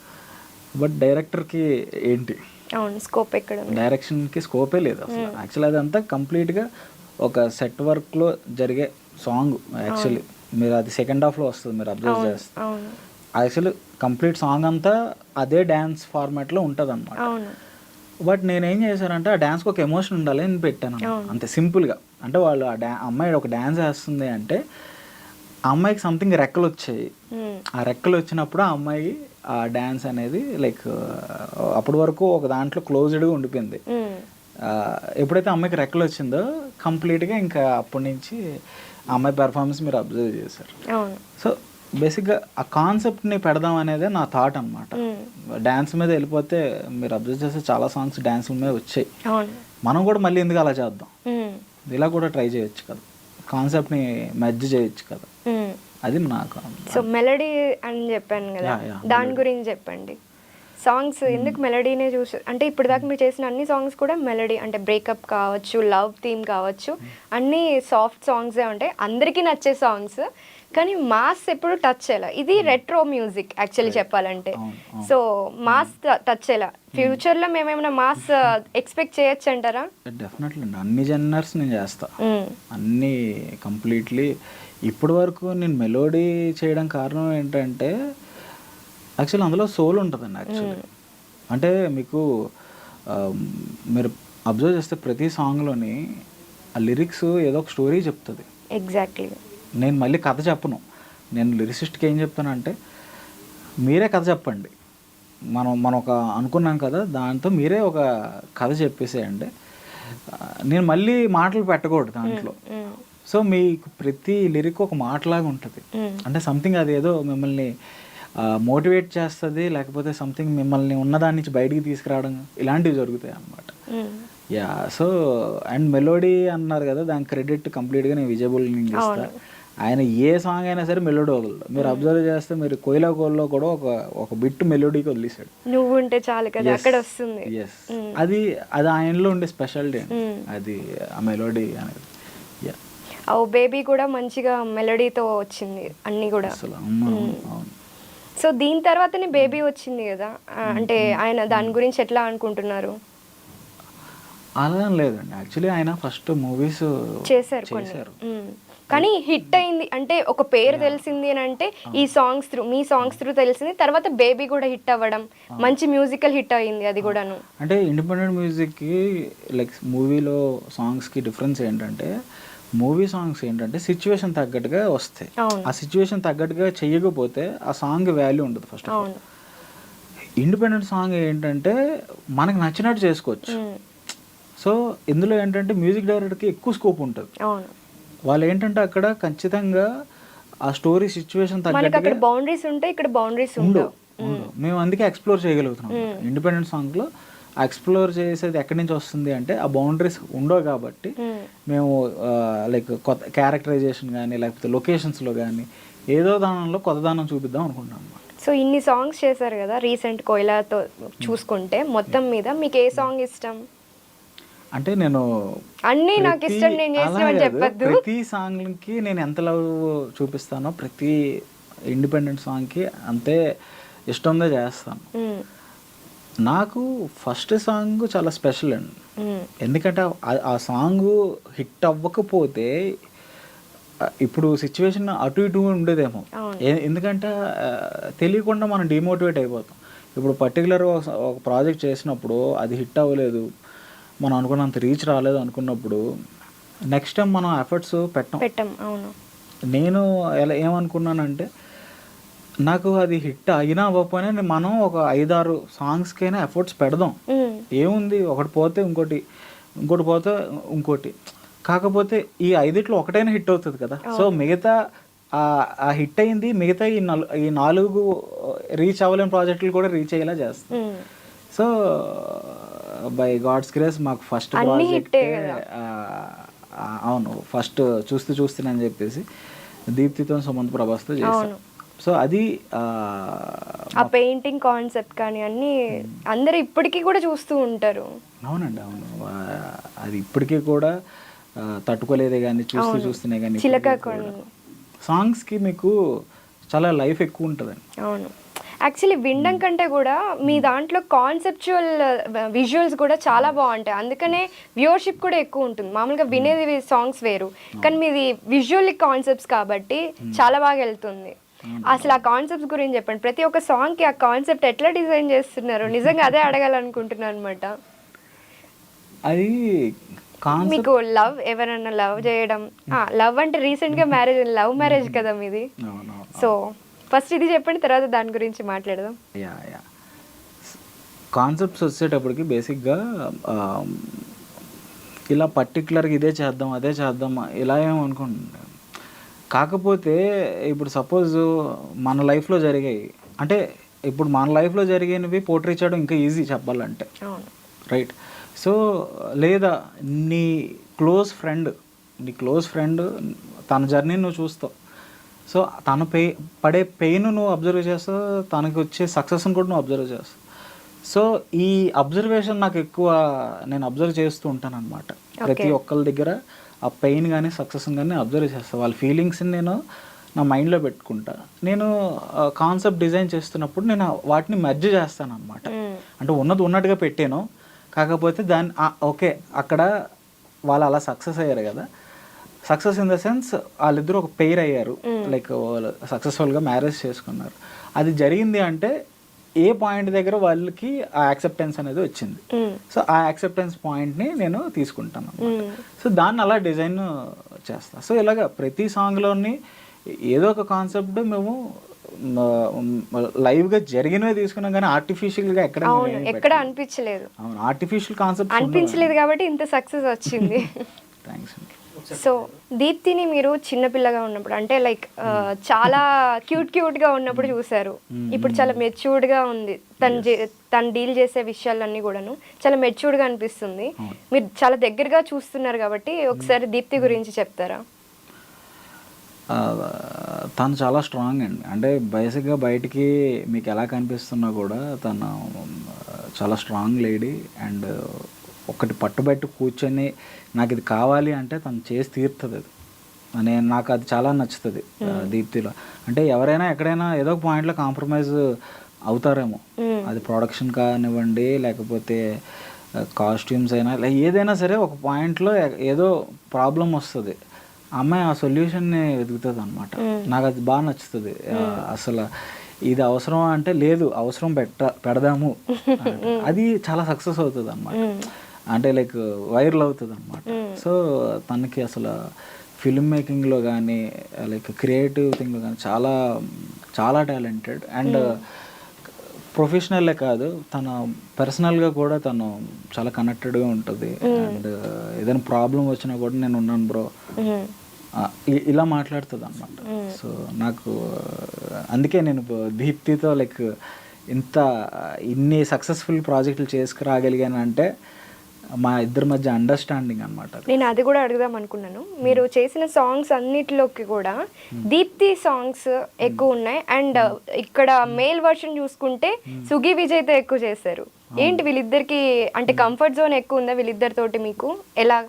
[SPEAKER 3] బట్ డైరెక్టర్కి ఏంటి
[SPEAKER 2] స్కోప్, ఎక్కడ
[SPEAKER 3] డైరెక్షన్కి స్కోపే లేదు అసలు. యాక్చువల్లీ అదంతా కంప్లీట్గా ఒక సెట్ వర్క్లో జరిగే సాంగ్. యాక్చువల్లీ మీరు అది సెకండ్ హాఫ్లో వస్తుంది, మీరు అబ్జర్వ్ చేస్తారు. యాక్చువల్లీ కంప్లీట్ సాంగ్ అంతా అదే డ్యాన్స్ ఫార్మాట్లో ఉంటుంది అనమాట. బట్ నేనేం చేశానంటే ఆ డ్యాన్స్కి ఒక ఎమోషన్ ఉండాలి అని పెట్టాను అంతే సింపుల్గా. అంటే వాళ్ళు అమ్మాయి ఒక డ్యాన్స్ వేస్తుంది అంటే ఆ అమ్మాయికి సంథింగ్ రెక్కలు వచ్చాయి. ఆ రెక్కలు వచ్చినప్పుడు ఆ అమ్మాయి ఆ డ్యాన్స్ అనేది లైక్ అప్పటి వరకు ఒక దాంట్లో క్లోజ్డ్గా ఉండిపోయింది. ఎప్పుడైతే అమ్మాయికి రెక్కలు వచ్చిందో కంప్లీట్గా ఇంకా అప్పటి నుంచి ఆ అమ్మాయి పెర్ఫార్మెన్స్ మీరు అబ్జర్వ్ చేశారు. సో బేసిక్గా ఆ కాన్సెప్ట్ని పెడదాం అనేది నా థాట్ అనమాట. డ్యాన్స్ మీద వెళ్ళిపోతే మీరు అబ్జర్వ్ చేస్తే చాలా సాంగ్స్ డ్యాన్స్ మీద వచ్చాయి. మనం కూడా మళ్ళీ ఎందుకు అలా చేద్దాం, ఇలా కూడా ట్రై చేయొచ్చు కదా, కాన్సెప్ట్ని మెర్జ్ చేయొచ్చు కదా, అది నాకు.
[SPEAKER 2] సో మెలడీ అని చెప్పాను కదా, దాని గురించి చెప్పండి. సాంగ్స్ ఎందుకు మెలడీనే చూసి, అంటే ఇప్పుడు దాకా మీరు చేసిన అన్ని సాంగ్స్ కూడా మెలడీ, అంటే బ్రేకప్ కావచ్చు, లవ్ థీమ్ కావచ్చు, అన్నీ సాఫ్ట్ సాంగ్సే ఉంటాయి, అందరికీ నచ్చే సాంగ్స్. కానీ మాస్ ఎప్పుడు టచ్ చేయాలి. ఇది రెట్రో మ్యూజిక్ యాక్చువల్లీ చెప్పాలంటే. సో మాస్ టచ్ చేయాలి. ఫ్యూచర్లో మేమేమైనా మాస్ ఎక్స్పెక్ట్ చేయొచ్చు అంటారా?
[SPEAKER 3] డెఫినెట్లీ అండి, అన్ని జనర్స్ నేను చేస్తా, అన్ని కంప్లీట్లీ. ఇప్పటి వరకు నేను మెలోడీ చేయడం కారణం ఏంటంటే యాక్చువల్లీ అందులో సోల్ ఉంటుందండి. యాక్చువల్లీ అంటే మీకు మీరు అబ్జర్వ్ చేస్తే ప్రతి సాంగ్లోని ఆ లిరిక్స్ ఏదో ఒక స్టోరీ చెప్తుంది.
[SPEAKER 2] ఎగ్జాక్ట్లీ.
[SPEAKER 3] నేను మళ్ళీ కథ చెప్పను. నేను లిరిసిస్ట్కి ఏం చెప్తానంటే మీరే కథ చెప్పండి, మనం ఒక అనుకున్నాం కదా దాంతో మీరే ఒక కథ చెప్పేసేయండి, నేను మళ్ళీ మాటలు పెట్టకూడదు దాంట్లో. సో మీకు ప్రతి లిరిక్ ఒక మాటలాగా ఉంటుంది. అంటే సంథింగ్ అది ఏదో మిమ్మల్ని మోటివేట్ చేస్తుంది, లేకపోతే సంథింగ్ మిమ్మల్ని ఉన్నదాని నుంచి బయటికి తీసుకురావడం, ఇలాంటివి జరుగుతాయి అన్నమాట. యా, సో అండ్ మెలోడీ అన్నారు కదా, దాని క్రెడిట్ కంప్లీట్గా నేను విజయబుల్ నుంచి ఇస్తాను. ఆయన ఏ సాంగ్ అయినా సరే మెలోడీ వదలడు. మీరు అబ్జర్వ్ చేస్తే మీరు కోయిలో కూడా ఒక బిట్ మెలోడీకి వదిలేసాడు,
[SPEAKER 2] నువ్వు ఉంటే చాలు కదా, అక్కడ వస్తుంది.
[SPEAKER 3] ఎస్, అది ఆయనలో ఉండే స్పెషాలిటీ, అది ఆ మెలోడీ అనేది. యా,
[SPEAKER 2] ఓ బేబీ కూడా మంచిగా మెలోడీతో వచ్చింది అన్ని కూడా
[SPEAKER 3] అసలు.
[SPEAKER 2] సో దీని తర్వాతనే బేబీ వచ్చింది కదా, అంటే ఆయన దాని గురించి ఎట్లా అనుకుంటున్నారు?
[SPEAKER 3] అలా లేదండి, యాక్చువల్లీ ఆయన ఫస్ట్ మూవీస్
[SPEAKER 2] చేశారు, కానీ హిట్ అయింది. అంటే ఒక పేరు తెలిసింది అని అంటే ఈ సాంగ్స్ త్రూ, మీ సాంగ్స్ త్రూ తెలిసింది. తర్వాత బేబీ కూడా హిట్ అవ్వడం, మంచి మ్యూజికల్ హిట్ అయింది అది కూడాను.
[SPEAKER 3] అంటే ఇండిపెండెంట్ మ్యూజిక్కి లైక్ మూవీలో సాంగ్స్కి డిఫరెన్స్ ఏంటంటే, మూవీ సాంగ్స్ ఏంటంటే సిచ్యువేషన్ తగ్గట్టుగా వస్తాయి. ఆ సిచ్యువేషన్ తగ్గట్టుగా చెయ్యకపోతే ఆ సాంగ్ వాల్యూ ఉండదు first of all. Independent song ఏంటంటే మనకు నచ్చినట్టు చేసుకోవచ్చు. సో ఇందులో ఏంటంటే మ్యూజిక్ డైరెక్టర్కి ఎక్కువ స్కోప్ ఉంటుంది. వాళ్ళు ఏంటంటే అక్కడ ఖచ్చితంగా ఆ స్టోరీ సిచ్యువేషన్ తగ్గట్టుగా
[SPEAKER 2] బౌండరీస్ ఉంటాయి, ఇక్కడ బౌండరీస్ ఉండవు.
[SPEAKER 3] మేము అందుకే ఎక్స్ప్లోర్ చేయగలుగుతున్నాం. ఇండిపెండెంట్ సాంగ్లో ఎక్స్ప్లోర్ చేసేది ఎక్కడి నుంచి వస్తుంది అంటే ఆ బౌండరీస్ ఉండవు కాబట్టి మేము లైక్ కొత్త క్యారెక్టరైజేషన్ కానీ లేకపోతే లొకేషన్స్లో కానీ ఏదో దానంలో కొత్త దానం చూపిద్దాం అనుకుంటాం.
[SPEAKER 2] సో ఇన్ని సాంగ్స్ చేశారు కదా రీసెంట్ కోయిలాతో చూసుకుంటే, మొత్తం మీద మీకు ఏ సాంగ్ ఇష్టం?
[SPEAKER 3] అంటే నేను
[SPEAKER 2] అన్నీ నాకు ఇష్టం నేను చేసినవని చెప్పొద్దు.
[SPEAKER 3] ప్రతి సాంగ్కి నేను ఎంత లవ్ చూపిస్తానో ప్రతి ఇండిపెండెంట్ సాంగ్కి అంతే ఇష్టంగా చేస్తాను. నాకు ఫస్ట్ సాంగ్ చాలా స్పెషల్ అండి. ఎందుకంటే ఆ సాంగ్ హిట్ అవ్వకపోతే ఇప్పుడు సిచ్యువేషన్ అటు ఇటు ఉండేదేమో. ఎందుకంటే తెలియకుండా మనం డిమోటివేట్ అయిపోతాం. ఇప్పుడు పర్టికులర్ ఒక ప్రాజెక్ట్ చేసినప్పుడు అది హిట్ అవ్వలేదు, మనం అనుకున్నంత రీచ్ రాలేదు అనుకున్నప్పుడు నెక్స్ట్ టైం మనం ఎఫర్ట్స్ పెట్టం.
[SPEAKER 2] అవును.
[SPEAKER 3] నేను ఏమనుకున్నానంటే నాకు అది హిట్ అయినా అవ్వకపోయినా మనం ఒక 5-6 సాంగ్స్కైనా ఎఫర్ట్స్ పెడదాం. ఏముంది, ఒకటి పోతే ఇంకోటి పోతే ఇంకోటి. కాకపోతే ఈ 5 ఒకటైనా హిట్ అవుతుంది కదా. సో మిగతా ఆ హిట్ అయింది, మిగతా ఈ 4 రీచ్ అవ్వలేని ప్రాజెక్టులు కూడా రీచ్ అయ్యేలా చేస్తాం. సో బై గాడ్స్ గ్రేస్ మాకు ఫస్ట్ ప్రాజెక్ట్, అవును, ఫస్ట్ చూస్తూనే చెప్పేసి దీప్తితో సుమంత్ ప్రభాస్తో చేశాను. సో అది
[SPEAKER 2] ఆ పెయింటింగ్ కాన్సెప్ట్ కానీ అన్ని అందరూ ఇప్పటికీ కూడా చూస్తూ ఉంటారు.
[SPEAKER 3] అవునండి, అవును, అది ఇప్పటికీ కూడా తట్టుకోలేదే కానీ చూస్తూనే కానీ సాంగ్స్కి మీకు చాలా లైఫ్ ఎక్కువ ఉంటుందండి.
[SPEAKER 2] అవును, యాక్చువల్లీ వినడం కంటే కూడా మీ దాంట్లో కాన్సెప్చువల్ విజువల్స్ కూడా చాలా బాగుంటాయి. అందుకనే వ్యూవర్షిప్ కూడా ఎక్కువ ఉంటుంది. మామూలుగా వినేది సాంగ్స్ వేరు, కానీ మీది విజువల్ కాన్సెప్ట్స్ కాబట్టి చాలా బాగా వెళ్తుంది. అసలు ఆ కాన్సెప్ట్స్ గురించి చెప్పండి. ప్రతి ఒక్క సాంగ్కి ఆ కాన్సెప్ట్ ఎట్లా డిజైన్ చేస్తున్నారు? నిజంగా అదే అడగాలనుకుంటున్నాను అనమాట.
[SPEAKER 3] అది
[SPEAKER 2] మీకు లవ్, ఎవరన్నా లవ్ చేయడం, లవ్ అంటే రీసెంట్గా లవ్ మ్యారేజ్ కదా మీది. సో ఫస్ట్ ఇది చెప్పండి, తర్వాత దాని గురించి మాట్లాడదాం.
[SPEAKER 3] కాన్సెప్ట్స్ వచ్చేటప్పటికి బేసిక్గా ఇలా పర్టికులర్గా ఇదే చేద్దాం అదే చేద్దాం ఇలా ఏమనుకుంటున్నాను. కాకపోతే ఇప్పుడు సపోజ్ మన లైఫ్లో జరిగాయి అంటే, ఇప్పుడు మన లైఫ్లో జరిగినవి పోర్ట్రే చేయడం ఇంకా ఈజీ చెప్పాలంటే, రైట్? సో లేదా నీ క్లోజ్ ఫ్రెండ్ తన జర్నీ నువ్వు చూస్తావు. సో తను పడే పెయిన్ నువ్వు అబ్జర్వ్ చేస్తావు, తనకి వచ్చే సక్సెస్ని కూడా నువ్వు అబ్జర్వ్ చేస్తావు. సో ఈ అబ్జర్వేషన్ నాకు ఎక్కువ, నేను అబ్జర్వ్ చేస్తూ ఉంటాను అనమాట. ప్రతి ఒక్కరి దగ్గర ఆ పెయిన్ కానీ సక్సెస్ కానీ అబ్జర్వ్ చేస్తాను. వాళ్ళ ఫీలింగ్స్ని నేను నా మైండ్లో పెట్టుకుంటా. నేను కాన్సెప్ట్ డిజైన్ చేస్తున్నప్పుడు నేను వాటిని మెర్జ్ చేస్తాను అనమాట. అంటే ఉన్నట్టుగా పెట్టాను, కాకపోతే దాన్ని ఓకే అక్కడ వాళ్ళు అలా సక్సెస్ అయ్యారు కదా, సక్సెస్ ఇన్ ద సెన్స్ వాళ్ళిద్దరూ ఒక పెయిర్ అయ్యారు, లైక్ వాళ్ళు సక్సెస్ఫుల్గా మ్యారేజ్ చేసుకున్నారు. అది జరిగింది అంటే ఏ పాయింట్ దగ్గర వాళ్ళకి ఆ యాక్సెప్టెన్స్ అనేది వచ్చింది. సో ఆ యాక్సెప్టెన్స్ పాయింట్ని నేను తీసుకుంటాను. సో దాన్ని అలా డిజైన్ చేస్తాను. సో ఇలాగ ప్రతి సాంగ్లోని ఏదో ఒక కాన్సెప్ట్ మేము లైవ్గా జరిగినవి తీసుకున్నాం, కానీ ఆర్టిఫిషియల్గా
[SPEAKER 2] ఎక్కడ అనిపించలేదు.
[SPEAKER 3] అవును, ఆర్టిఫిషియల్ కాన్సెప్ట్
[SPEAKER 2] అనిపించలేదు కాబట్టి ఇంత సక్సెస్ వచ్చింది.
[SPEAKER 3] థ్యాంక్స్ అండి.
[SPEAKER 2] సో దీప్తిని మీరు చిన్నపిల్లగా ఉన్నప్పుడు అంటే లైక్ చాలా క్యూట్గా ఉన్నప్పుడు చూసారు. ఇప్పుడు చాలా మెచ్యూర్డ్గా ఉంది. తను డీల్ చేసే విషయాలన్నీ కూడాను చాలా మెచ్యూర్డ్గా అనిపిస్తుంది. మీరు చాలా దగ్గరగా చూస్తున్నారు కాబట్టి ఒకసారి దీప్తి గురించి చెప్తారా?
[SPEAKER 3] తను చాలా స్ట్రాంగ్ అండి. అంటే బేసిక్గా బయటికి మీకు ఎలా కనిపిస్తున్నా కూడా తను చాలా స్ట్రాంగ్ లేడీ. అండ్ ఒకటి పట్టుబట్టి కూర్చొని నాకు ఇది కావాలి అంటే తను చేసి తీరుతుంది. అది నాకు అది చాలా నచ్చుతుంది దీప్తిలో. అంటే ఎవరైనా ఎక్కడైనా ఏదో ఒక పాయింట్లో కాంప్రమైజ్ అవుతారేమో, అది ప్రొడక్షన్ కానివ్వండి లేకపోతే కాస్ట్యూమ్స్ అయినా ఏదైనా సరే, ఒక పాయింట్లో ఏదో ప్రాబ్లం వస్తుంది, అమ్మాయి ఆ సొల్యూషన్ని వెతుకుతుంది అనమాట. నాకు అది బాగా నచ్చుతుంది. అసలు ఇది అవసరం అంటే లేదు, అవసరం పెడదాము, అది చాలా సక్సెస్ అవుతుంది అనమాట. అంటే లైక్ వైరల్ అవుతుంది అనమాట. సో తనకి అసలు ఫిల్మ్ మేకింగ్లో కానీ లైక్ క్రియేటివ్ థింగ్లో కానీ చాలా చాలా టాలెంటెడ్. అండ్ ప్రొఫెషనల్లే కాదు, తన పర్సనల్గా కూడా తను చాలా కనెక్టెడ్గా ఉంటుంది. అండ్ ఏదైనా ప్రాబ్లం వచ్చినా కూడా నేను ఉన్నాను బ్రో ఇలా మాట్లాడుతుంది అనమాట. సో నాకు అందుకే నేను దీప్తితో లైక్ ఇన్ని సక్సెస్ఫుల్ ప్రాజెక్టులు చేసుకురాగలిగాను అంటే మా ఇద్దరి మధ్య అండర్స్టాండింగ్ అనమాట.
[SPEAKER 2] నేను అది కూడా అడుగుదాం అనుకున్నాను. మీరు చేసిన సాంగ్స్ అన్నిటిలోకి కూడా దీప్తి సాంగ్స్ ఎక్కువ ఉన్నాయి, అండ్ ఇక్కడ మేల్ వర్షన్ చూసుకుంటే సుగి విజయ్తో ఎక్కువ చేశారు. ఏంటి వీళ్ళిద్దరికి అంటే కంఫర్ట్ జోన్ ఎక్కువ ఉందా వీళ్ళిద్దరితోటి మీకు? ఎలా?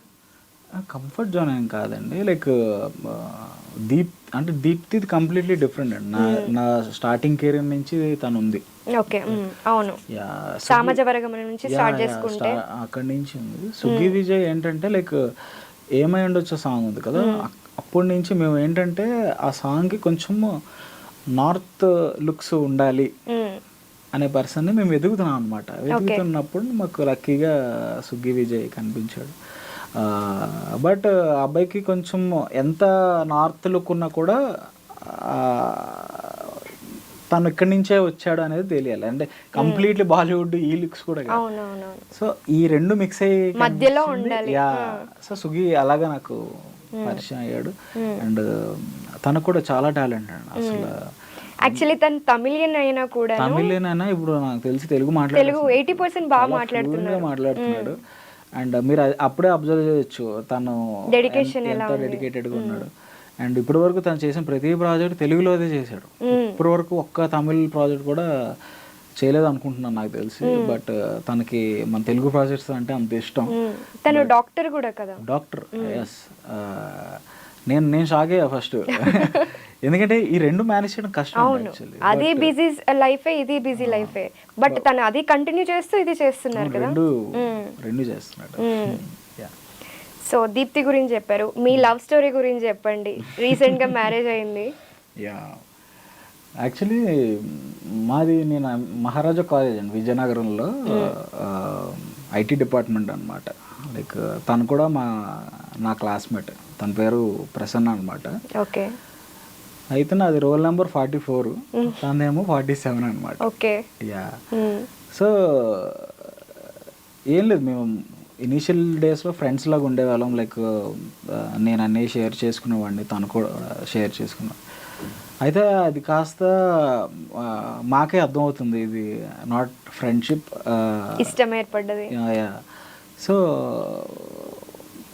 [SPEAKER 3] కంఫర్ట్ జోన్ ఏం కాదండి, లైక్ దీప్తి కంప్లీట్లీ డిఫరెంట్ అండి. నా స్టార్టింగ్ కెరీర్ నుంచి తను ఉంది.
[SPEAKER 2] ఓకే, అవును, సామాజ వర్గం నుంచి స్టార్ట్ చేసుకుంటే
[SPEAKER 3] అక్కడి నుంచి ఉంది. సుగి విజయ్ ఏంటంటే లైక్ ఏమై ఉండొచ్చు సాంగ్ ఉంది కదా, అప్పటి నుంచి మేము ఏంటంటే ఆ సాంగ్కి కొంచెం నార్త్ లుక్స్ ఉండాలి అనే పర్సన్ని మేము వెతుకుతున్నాం అనమాట. వెతుకుతున్నప్పుడు మాకు లక్కీగా సుగ్గి విజయ్ కనిపించాడు. బట్ అబ్బాయికి కొంచెం ఎంత నార్త్ లుక్ ఉన్నా కూడా తను ఇక్కడి నుంచే వచ్చాడు అనేది తెలియాలి. అంటే కంప్లీట్లీ బాలీవుడ్ ఈ లుక్స్ కూడా. సో ఈ రెండు మిక్స్ అయ్యి
[SPEAKER 2] మధ్యలో ఉండాలి.
[SPEAKER 3] సో సుగి అలాగా నాకు పరిచయం అయ్యాడు. అండ్ తను కూడా చాలా టాలెంట్ అండి అసలు.
[SPEAKER 2] యాక్చువల్లీ తను తమిళియన్ అయినా కూడా,
[SPEAKER 3] తమిళియన్ అయినా ఇప్పుడు నాకు తెలిసి తెలుగు
[SPEAKER 2] 80% బాగా
[SPEAKER 3] మాట్లాడుతున్నాడు. అండ్ మీరు అప్పుడే అబ్జర్వ్ చేయొచ్చు తను ఎంత డెడికేటెడ్గా ఉన్నాడు. అండ్ ఇప్పటి వరకు తను చేసిన ప్రతి ప్రాజెక్ట్ తెలుగులోదే చేశాడు. ఇప్పటి వరకు ఒక్క తమిళ్ ప్రాజెక్ట్ కూడా చేయలేదు అనుకుంటున్నాను నాకు తెలిసి. బట్ తనకి మన తెలుగు ప్రాజెక్ట్స్ అంటే అంత ఇష్టం.
[SPEAKER 2] తను డాక్టర్ కూడా కదా.
[SPEAKER 3] Doctor, yes. నేను షాక్ అయ్యా ఫస్ట్, ఎందుకంటే ఈ రెండు మేనేజ్ చేయడం కష్టం.
[SPEAKER 2] అది బిజీ లైఫే, ఇది బిజీ లైఫే, బట్ తను అది కంటిన్యూ చేస్తూ ఇది చేస్తున్నారు కదా,
[SPEAKER 3] రెండు చేస్తున్నాడు.
[SPEAKER 2] సో దీప్తి గురించి చెప్పారు, మీ లవ్ స్టోరీ గురించి చెప్పండి. రీసెంట్ గా మ్యారేజ్ అయింది.
[SPEAKER 3] యాక్చువల్లీ మాది నేను మహారాజా కాలేజ్ అండి విజయనగరంలో, ఐటీ డిపార్ట్మెంట్ అనమాట. లైక్ తను కూడా నా క్లాస్మేట్, తన పేరు ప్రసన్న అనమాట.
[SPEAKER 2] ఓకే.
[SPEAKER 3] అయితే నాది రోల్ నెంబర్ 44, తనేమో 47 అనమాట.
[SPEAKER 2] ఓకే.
[SPEAKER 3] సో ఏం లేదు, మేము ఇనీషియల్ డేస్లో ఫ్రెండ్స్ లాగా ఉండేవాళ్ళం. లైక్ నేను అన్నీ షేర్ చేసుకునేవాడిని, తను కూడా షేర్ చేసుకున్నాను. అయితే అది కాస్త మాకే అర్థమవుతుంది ఇది నాట్ ఫ్రెండ్షిప్,
[SPEAKER 2] ఇష్టం ఏర్పడ్డది.
[SPEAKER 3] సో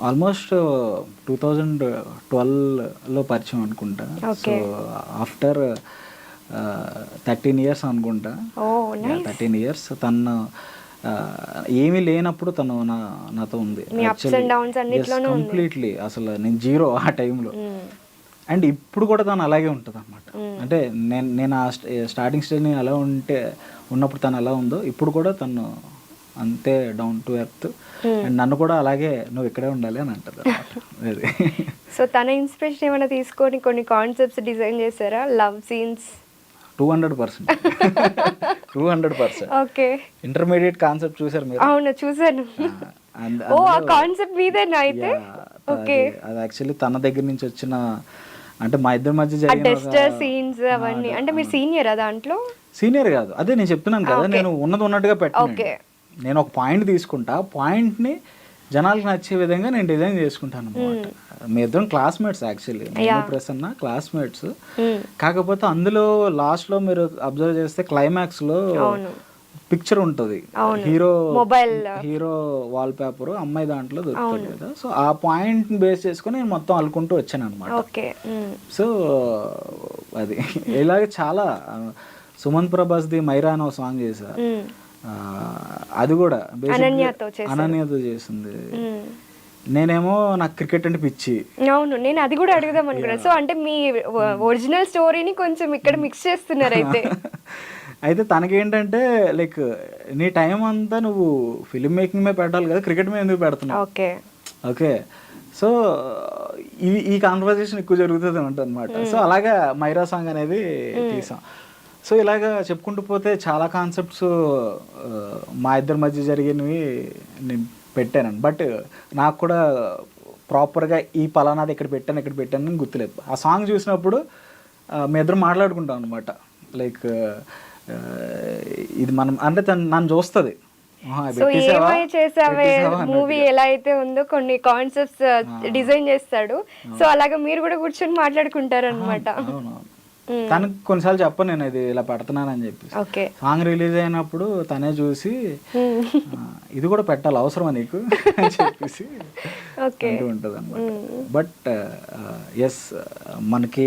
[SPEAKER 3] ఆల్మోస్ట్ 2012లో పరిచయం అనుకుంటా. సో ఆఫ్టర్ 13 years అనుకుంటా. 13 years
[SPEAKER 2] తను
[SPEAKER 3] ఏమీ లేనప్పుడు తను నాతో ఉంది కంప్లీట్లీ. అసలు నేను జీరో ఆ టైంలో. అండ్ ఇప్పుడు కూడా తను అలాగే ఉంటుంది అనమాట. అంటే నేను ఆ స్టార్టింగ్ స్టేజ్ నేను ఎలా ఉన్నప్పుడు తను ఎలా ఉందో ఇప్పుడు కూడా తను అంతే డౌన్ టు ఎర్త్. అండ్ నన్ను కూడా అలాగే నువ్వు ఇక్కడే ఉండాలి అని అంటది అది.
[SPEAKER 2] సో తన ఇన్స్పిరేషన్ ఏమైనా తీసుకొని కొన్ని కాన్సెప్ట్స్ డిజైన్ చేశారా? Love scenes
[SPEAKER 3] 200%.
[SPEAKER 2] Okay.
[SPEAKER 3] Intermediate concept చూసారు మీరు?
[SPEAKER 2] అవును, చూసాను. ఓ, ఆ కాన్సెప్ట్ మీదేనా అయితే? ఓకే.
[SPEAKER 3] అది యాక్చువల్లీ తన దగ్గర నుంచి వచ్చిన, అంటే మా ఇద్దరి మధ్య జరిగిన
[SPEAKER 2] సీన్స్ అవన్నీ. అంటే మీరు సీనియరా దాంట్లో?
[SPEAKER 3] సీనియర్ కాదు, అదే నేను చెప్తున్నాను కదా, నేను ఉన్నట్టుగా పెట్టాను. నేను ఒక పాయింట్ తీసుకుంటా, పాయింట్ని జనాలకు నచ్చే విధంగా నేను డిజైన్ చేసుకుంటాను అనమాట. మీ ఇద్దరం క్లాస్మేట్స్ యాక్చువల్లీ, నేను ప్రసన్న క్లాస్మేట్స్. కాకపోతే అందులో లాస్ట్లో మీరు అబ్జర్వ్ చేస్తే క్లైమాక్స్లో పిక్చర్ ఉంటుంది, హీరో వాల్ పేపర్, అమ్మాయి దాంట్లో దొరుకుతుంది కదా. సో ఆ పాయింట్ బేస్ చేసుకొని నేను మొత్తం అల్లుకుంటూ వచ్చాను అనమాట. సో అది ఇలాగే చాలా. సుమంత్ ప్రభాస్ది మైరా అని ఒక సాంగ్ చేశా, అది కూడా అనన్యతో చేసింది. నేనేమో నాకు క్రికెట్ అంటే పిచ్చి.
[SPEAKER 2] అవును, నేను అది కూడా అడుగుదాం అనుకున్నా. సో అంటే మీ ఒరిజినల్ స్టోరీని కొంచెం ఇక్కడ మిక్స్ చేస్తున్నారు అయితే.
[SPEAKER 3] అయితే తనకేంటంటే లైక్ నీ టైం అంతా నువ్వు ఫిల్మ్ మేకింగ్ మీద పెట్టాలి కదా, క్రికెట్ మీద ఎందుకు పెడుతున్నావు? ఓకే. సో ఈ కాన్వర్సేషన్ ఎక్కువ జరుగుతుంది అనమాట. సో అలాగా మైరా సాంగ్ అనేది తీసాం. సో ఇలాగా చెప్పుకుంటూ పోతే చాలా కాన్సెప్ట్స్ మా ఇద్దరి మధ్య జరిగినవి నేను పెట్టాను. బట్ నాకు కూడా ప్రాపర్గా ఈ పలానాది ఇక్కడ పెట్టాను అని గుర్తులేదు. ఆ సాంగ్ చూసినప్పుడు మీ ఇద్దరు మాట్లాడుకుంటాం అనమాట. లైక్ ఇది మనం అంటే నన్ను చూస్తుంది,
[SPEAKER 2] మూవీ ఎలా అయితే ఉందో కొన్ని కాన్సెప్ట్స్ డిజైన్ చేస్తాడు. సో అలాగా మీరు కూడా కూర్చొని మాట్లాడుకుంటారు అనమాట.
[SPEAKER 3] తనకు కొన్నిసార్లు చెప్పను నేను ఇది ఇలా పెడుతున్నానని చెప్పి.
[SPEAKER 2] ఓకే.
[SPEAKER 3] సాంగ్ రిలీజ్ అయినప్పుడు తనే చూసి ఇది కూడా పెట్టాలి అవసరమా నీకు అని చెప్పేసి అంటూ ఉంటుంది అనమాట. బట్ ఎస్, మనకి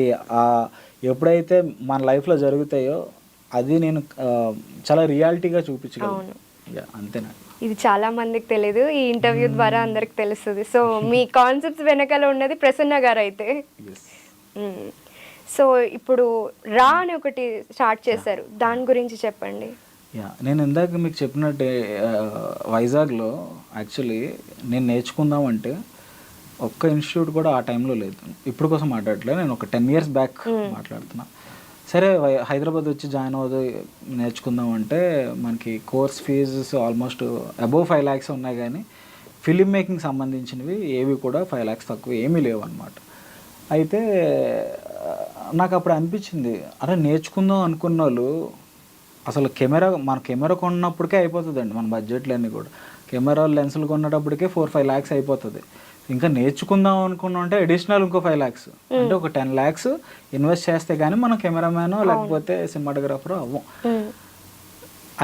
[SPEAKER 3] ఎప్పుడైతే మన లైఫ్లో జరుగుతాయో అది నేను చాలా రియాలిటీగా చూపించగలను. అంతేనా.
[SPEAKER 2] ఇది చాలా మందికి తెలియదు, ఈ ఇంటర్వ్యూ ద్వారా అందరికి తెలుస్తుంది. సో మీ కాన్సెప్ట్స్ వెనకాల ఉన్నది ప్రసన్న గారు అయితే. సో ఇప్పుడు రా అని ఒకటి స్టార్ట్ చేశారు, దాని గురించి చెప్పండి.
[SPEAKER 3] నేను ఇందాక మీకు చెప్పినట్టే వైజాగ్లో యాక్చువల్లీ నేను నేర్చుకుందామంటే ఒక్క ఇన్స్టిట్యూట్ కూడా ఆ టైంలో లేదు. ఇప్పుడు కోసం మాట్లాడట్లేదు, నేను ఒక 10 years బ్యాక్ మాట్లాడుతున్నా. సరే హైదరాబాద్ వచ్చి జాయిన్ అవ్వదు నేర్చుకుందాం అంటే మనకి course fees almost above 5 lakhs ఉన్నాయి, కానీ ఫిలిం మేకింగ్ సంబంధించినవి ఏవి కూడా 5 lakhs తక్కువ ఏమీ లేవు అన్నమాట. అయితే నాకు అప్పుడు అనిపించింది, అరే నేర్చుకుందాం అనుకున్న వాళ్ళు అసలు మన కెమెరా కొన్నప్పటికే అయిపోతుందండి మన బడ్జెట్లన్నీ కూడా. కెమెరా లెన్సులు కొన్నప్పటికే 4-5 lakhs అయిపోతుంది. ఇంకా నేర్చుకుందాం అనుకున్నాం అంటే అడిషనల్ ఇంకో 5 lakhs, అంటే ఒక 10 lakhs ఇన్వెస్ట్ చేస్తే కానీ మనం కెమెరామ్యానో లేకపోతే సినిమాటోగ్రాఫరో అవ్వం.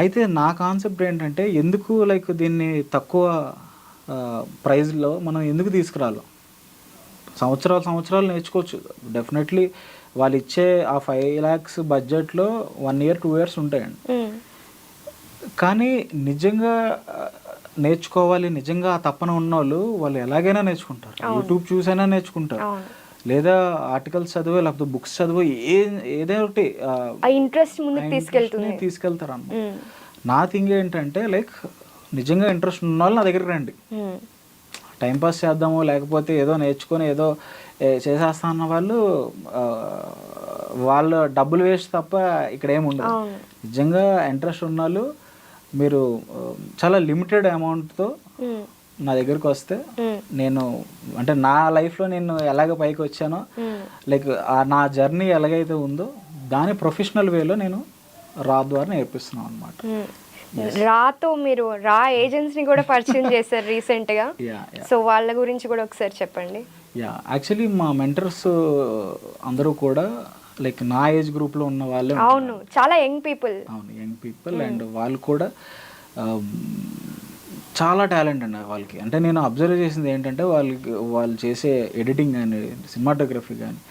[SPEAKER 3] అయితే నా కాన్సెప్ట్ ఏంటంటే ఎందుకు దీన్ని తక్కువ ప్రైజ్లో మనం ఎందుకు తీసుకురాలి, సంవత్సరాలు నేర్చుకోవచ్చు. డెఫినెట్లీ వాళ్ళు ఇచ్చే ఆ 5 lakhs బడ్జెట్లో 1 year 2 years ఉంటాయండి. కానీ నిజంగా నేర్చుకోవాలి, నిజంగా ఆ తప్పన ఉన్న వాళ్ళు ఎలాగైనా నేర్చుకుంటారు. యూట్యూబ్ చూసైనా నేర్చుకుంటారు, లేదా ఆర్టికల్స్ చదివో లేకపోతే బుక్స్ చదివో ఏదో ఒకటి
[SPEAKER 2] ఇంట్రెస్ట్
[SPEAKER 3] తీసుకెళ్తారు అన్నమాట. నా థింగ్ ఏంటంటే నిజంగా ఇంట్రెస్ట్ ఉన్న వాళ్ళు నా దగ్గరికి రండి, టైంపాస్ చేద్దాము లేకపోతే ఏదో నేర్చుకొని ఏదో చేసేస్తా అన్న వాళ్ళు డబ్బులు వేస్ట్ తప్ప ఇక్కడ ఏమి ఉండదు. నిజంగా ఇంట్రెస్ట్ ఉన్న వాళ్ళు మీరు చాలా లిమిటెడ్ అమౌంట్తో నా దగ్గరికి వస్తే నేను అంటే నా లైఫ్లో నేను ఎలాగ పైకి వచ్చానో నా జర్నీ ఎలాగైతే ఉందో దాని ప్రొఫెషనల్ వేలో నేను రా ద్వారా నేర్పిస్తున్నాను అనమాట.
[SPEAKER 2] రాతో మీరు రా ఏజెన్సీని కూడా పరిచయం చేశారు రీసెంట్గా, సో వాళ్ళ గురించి కూడా ఒకసారి చెప్పండి.
[SPEAKER 3] యాక్చువల్లీ మా మెంటర్స్ అందరూ కూడా నా ఏజ్ గ్రూప్లో ఉన్న వాళ్ళే.
[SPEAKER 2] అవును, చాలా యంగ్ పీపుల్.
[SPEAKER 3] అవును, యంగ్ పీపుల్. అండ్ వాళ్ళు కూడా చాలా టాలెంట్ అండి వాళ్ళకి. అంటే నేను అబ్జర్వ్ చేసింది ఏంటంటే వాళ్ళు చేసే ఎడిటింగ్ కానీ, సినిమాటోగ్రఫీ కానీ,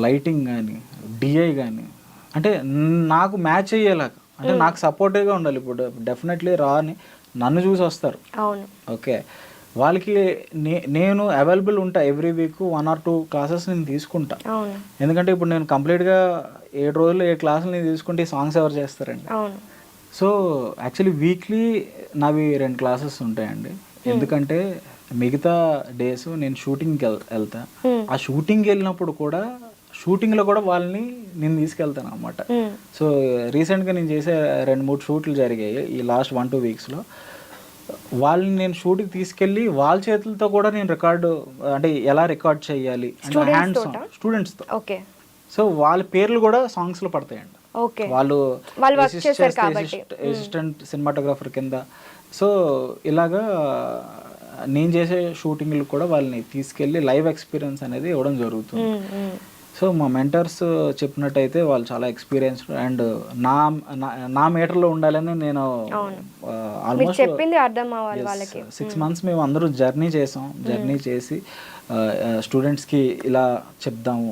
[SPEAKER 3] లైటింగ్ కానీ, డిఐ కానీ అంటే నాకు మ్యాచ్ అయ్యేలాగా, అంటే నాకు సపోర్టివ్గా ఉండాలి. ఇప్పుడు డెఫినెట్లీ రాని నన్ను చూసి వస్తారు.
[SPEAKER 2] అవును,
[SPEAKER 3] ఓకే, వాళ్ళకి నేను అవైలబుల్ ఉంటా. ఎవ్రీ వీక్ 1 or 2 classes నేను తీసుకుంటా. ఎందుకంటే ఇప్పుడు నేను కంప్లీట్గా 7 రోజులు 7 classes నేను తీసుకుంటే సాంగ్స్ ఎవరు చేస్తారండి. సో యాక్చువల్లీ వీక్లీ నావి 2 classes ఉంటాయండి. ఎందుకంటే మిగతా డేస్ నేను షూటింగ్కి వెళ్తా. ఆ షూటింగ్కి వెళ్ళినప్పుడు కూడా షూటింగ్లో కూడా వాళ్ళని నేను తీసుకెళ్తాను అనమాట. సో రీసెంట్గా నేను చేసే 2-3 షూట్లు జరిగాయి ఈ లాస్ట్ 1-2 weeksలో. వాళ్ళని నేను షూట్కి తీసుకెళ్ళి వాళ్ళ చేతులతో కూడా నేను అంటే ఎలా రికార్డ్ చేయాలి అంటే హ్యాండ్స్ స్టూడెంట్స్తో. సో వాళ్ళ పేర్లు కూడా సాంగ్స్లో పడతాయండి. వాళ్ళు అసిస్టెంట్ సినిమాటోగ్రాఫర్ కింద. సో ఇలాగా నేను చేసే షూటింగ్లు కూడా వాళ్ళని తీసుకెళ్ళి లైవ్ ఎక్స్పీరియన్స్ అనేది ఇవ్వడం జరుగుతుంది. సో మా మెంటర్స్ చెప్పినట్టయితే వాళ్ళు చాలా ఎక్స్పీరియన్స్డ్ అండ్ నా మీటర్లో ఉండాలని నేను ఆల్మోస్ట్ 6 months మేము అందరూ జర్నీ చేసాం. జర్నీ చేసి స్టూడెంట్స్కి ఇలా చెప్దాము,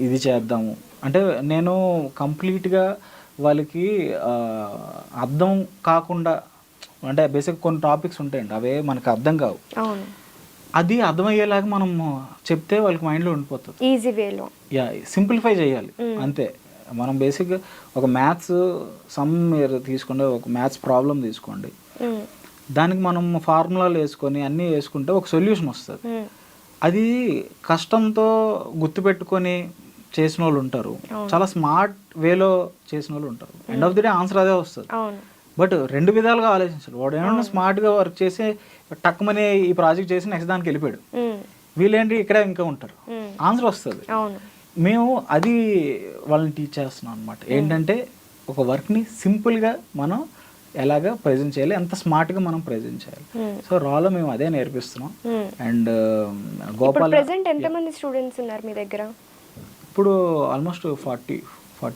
[SPEAKER 3] ఇది చేద్దాము అంటే నేను కంప్లీట్గా వాళ్ళకి అర్థం కాకుండా, అంటే బేసిక్ కొన్ని టాపిక్స్ ఉంటాయండి అవే మనకు అర్థం కావు, అది అర్థమయ్యేలాగా మనం చెప్తే వాళ్ళకి మైండ్లో ఉండిపోతుంది.
[SPEAKER 2] ఈజీ వేలో
[SPEAKER 3] సింప్లిఫై చేయాలి అంతే. మనం బేసిక్గా ఒక మ్యాథ్స్ సమ్ తీసుకోండి, ఒక మ్యాథ్స్ ప్రాబ్లం తీసుకోండి, దానికి మనం ఫార్ములాలు వేసుకొని అన్నీ వేసుకుంటే ఒక సొల్యూషన్ వస్తుంది. అది కష్టంతో గుర్తుపెట్టుకొని చేసిన వాళ్ళు ఉంటారు, చాలా స్మార్ట్ వేలో చేసిన వాళ్ళు ఉంటారు. End of the day answer అదే వస్తుంది. బట్ 2 విధాలుగా ఆలోచించాలి. వాడు ఏమన్నా స్మార్ట్గా వర్క్ చేసి టక్మని ఈ ప్రాజెక్ట్ చేసి నెక్స్ట్ దానికి వెళ్ళిపోయాడు, వీళ్ళేంటి ఇక్కడే ఇంకా ఉంటారు, ఆన్సర్ వస్తుంది. మేము అది వాళ్ళని టీచ్ చేస్తున్నాం అనమాట. ఏంటంటే ఒక వర్క్ని సింపుల్గా మనం ఎలాగా ప్రజెంట్ చేయాలి, ఎంత స్మార్ట్గా మనం ప్రజెంట్ చేయాలి. సో రాలో మేము అదే నేర్పిస్తున్నాం. అండ్ గోపాల్
[SPEAKER 2] ప్రెజెంట్ ఎంతమంది స్టూడెంట్స్ ఉన్నారు మీ దగ్గర?
[SPEAKER 3] ఇప్పుడు ఆల్మోస్ట్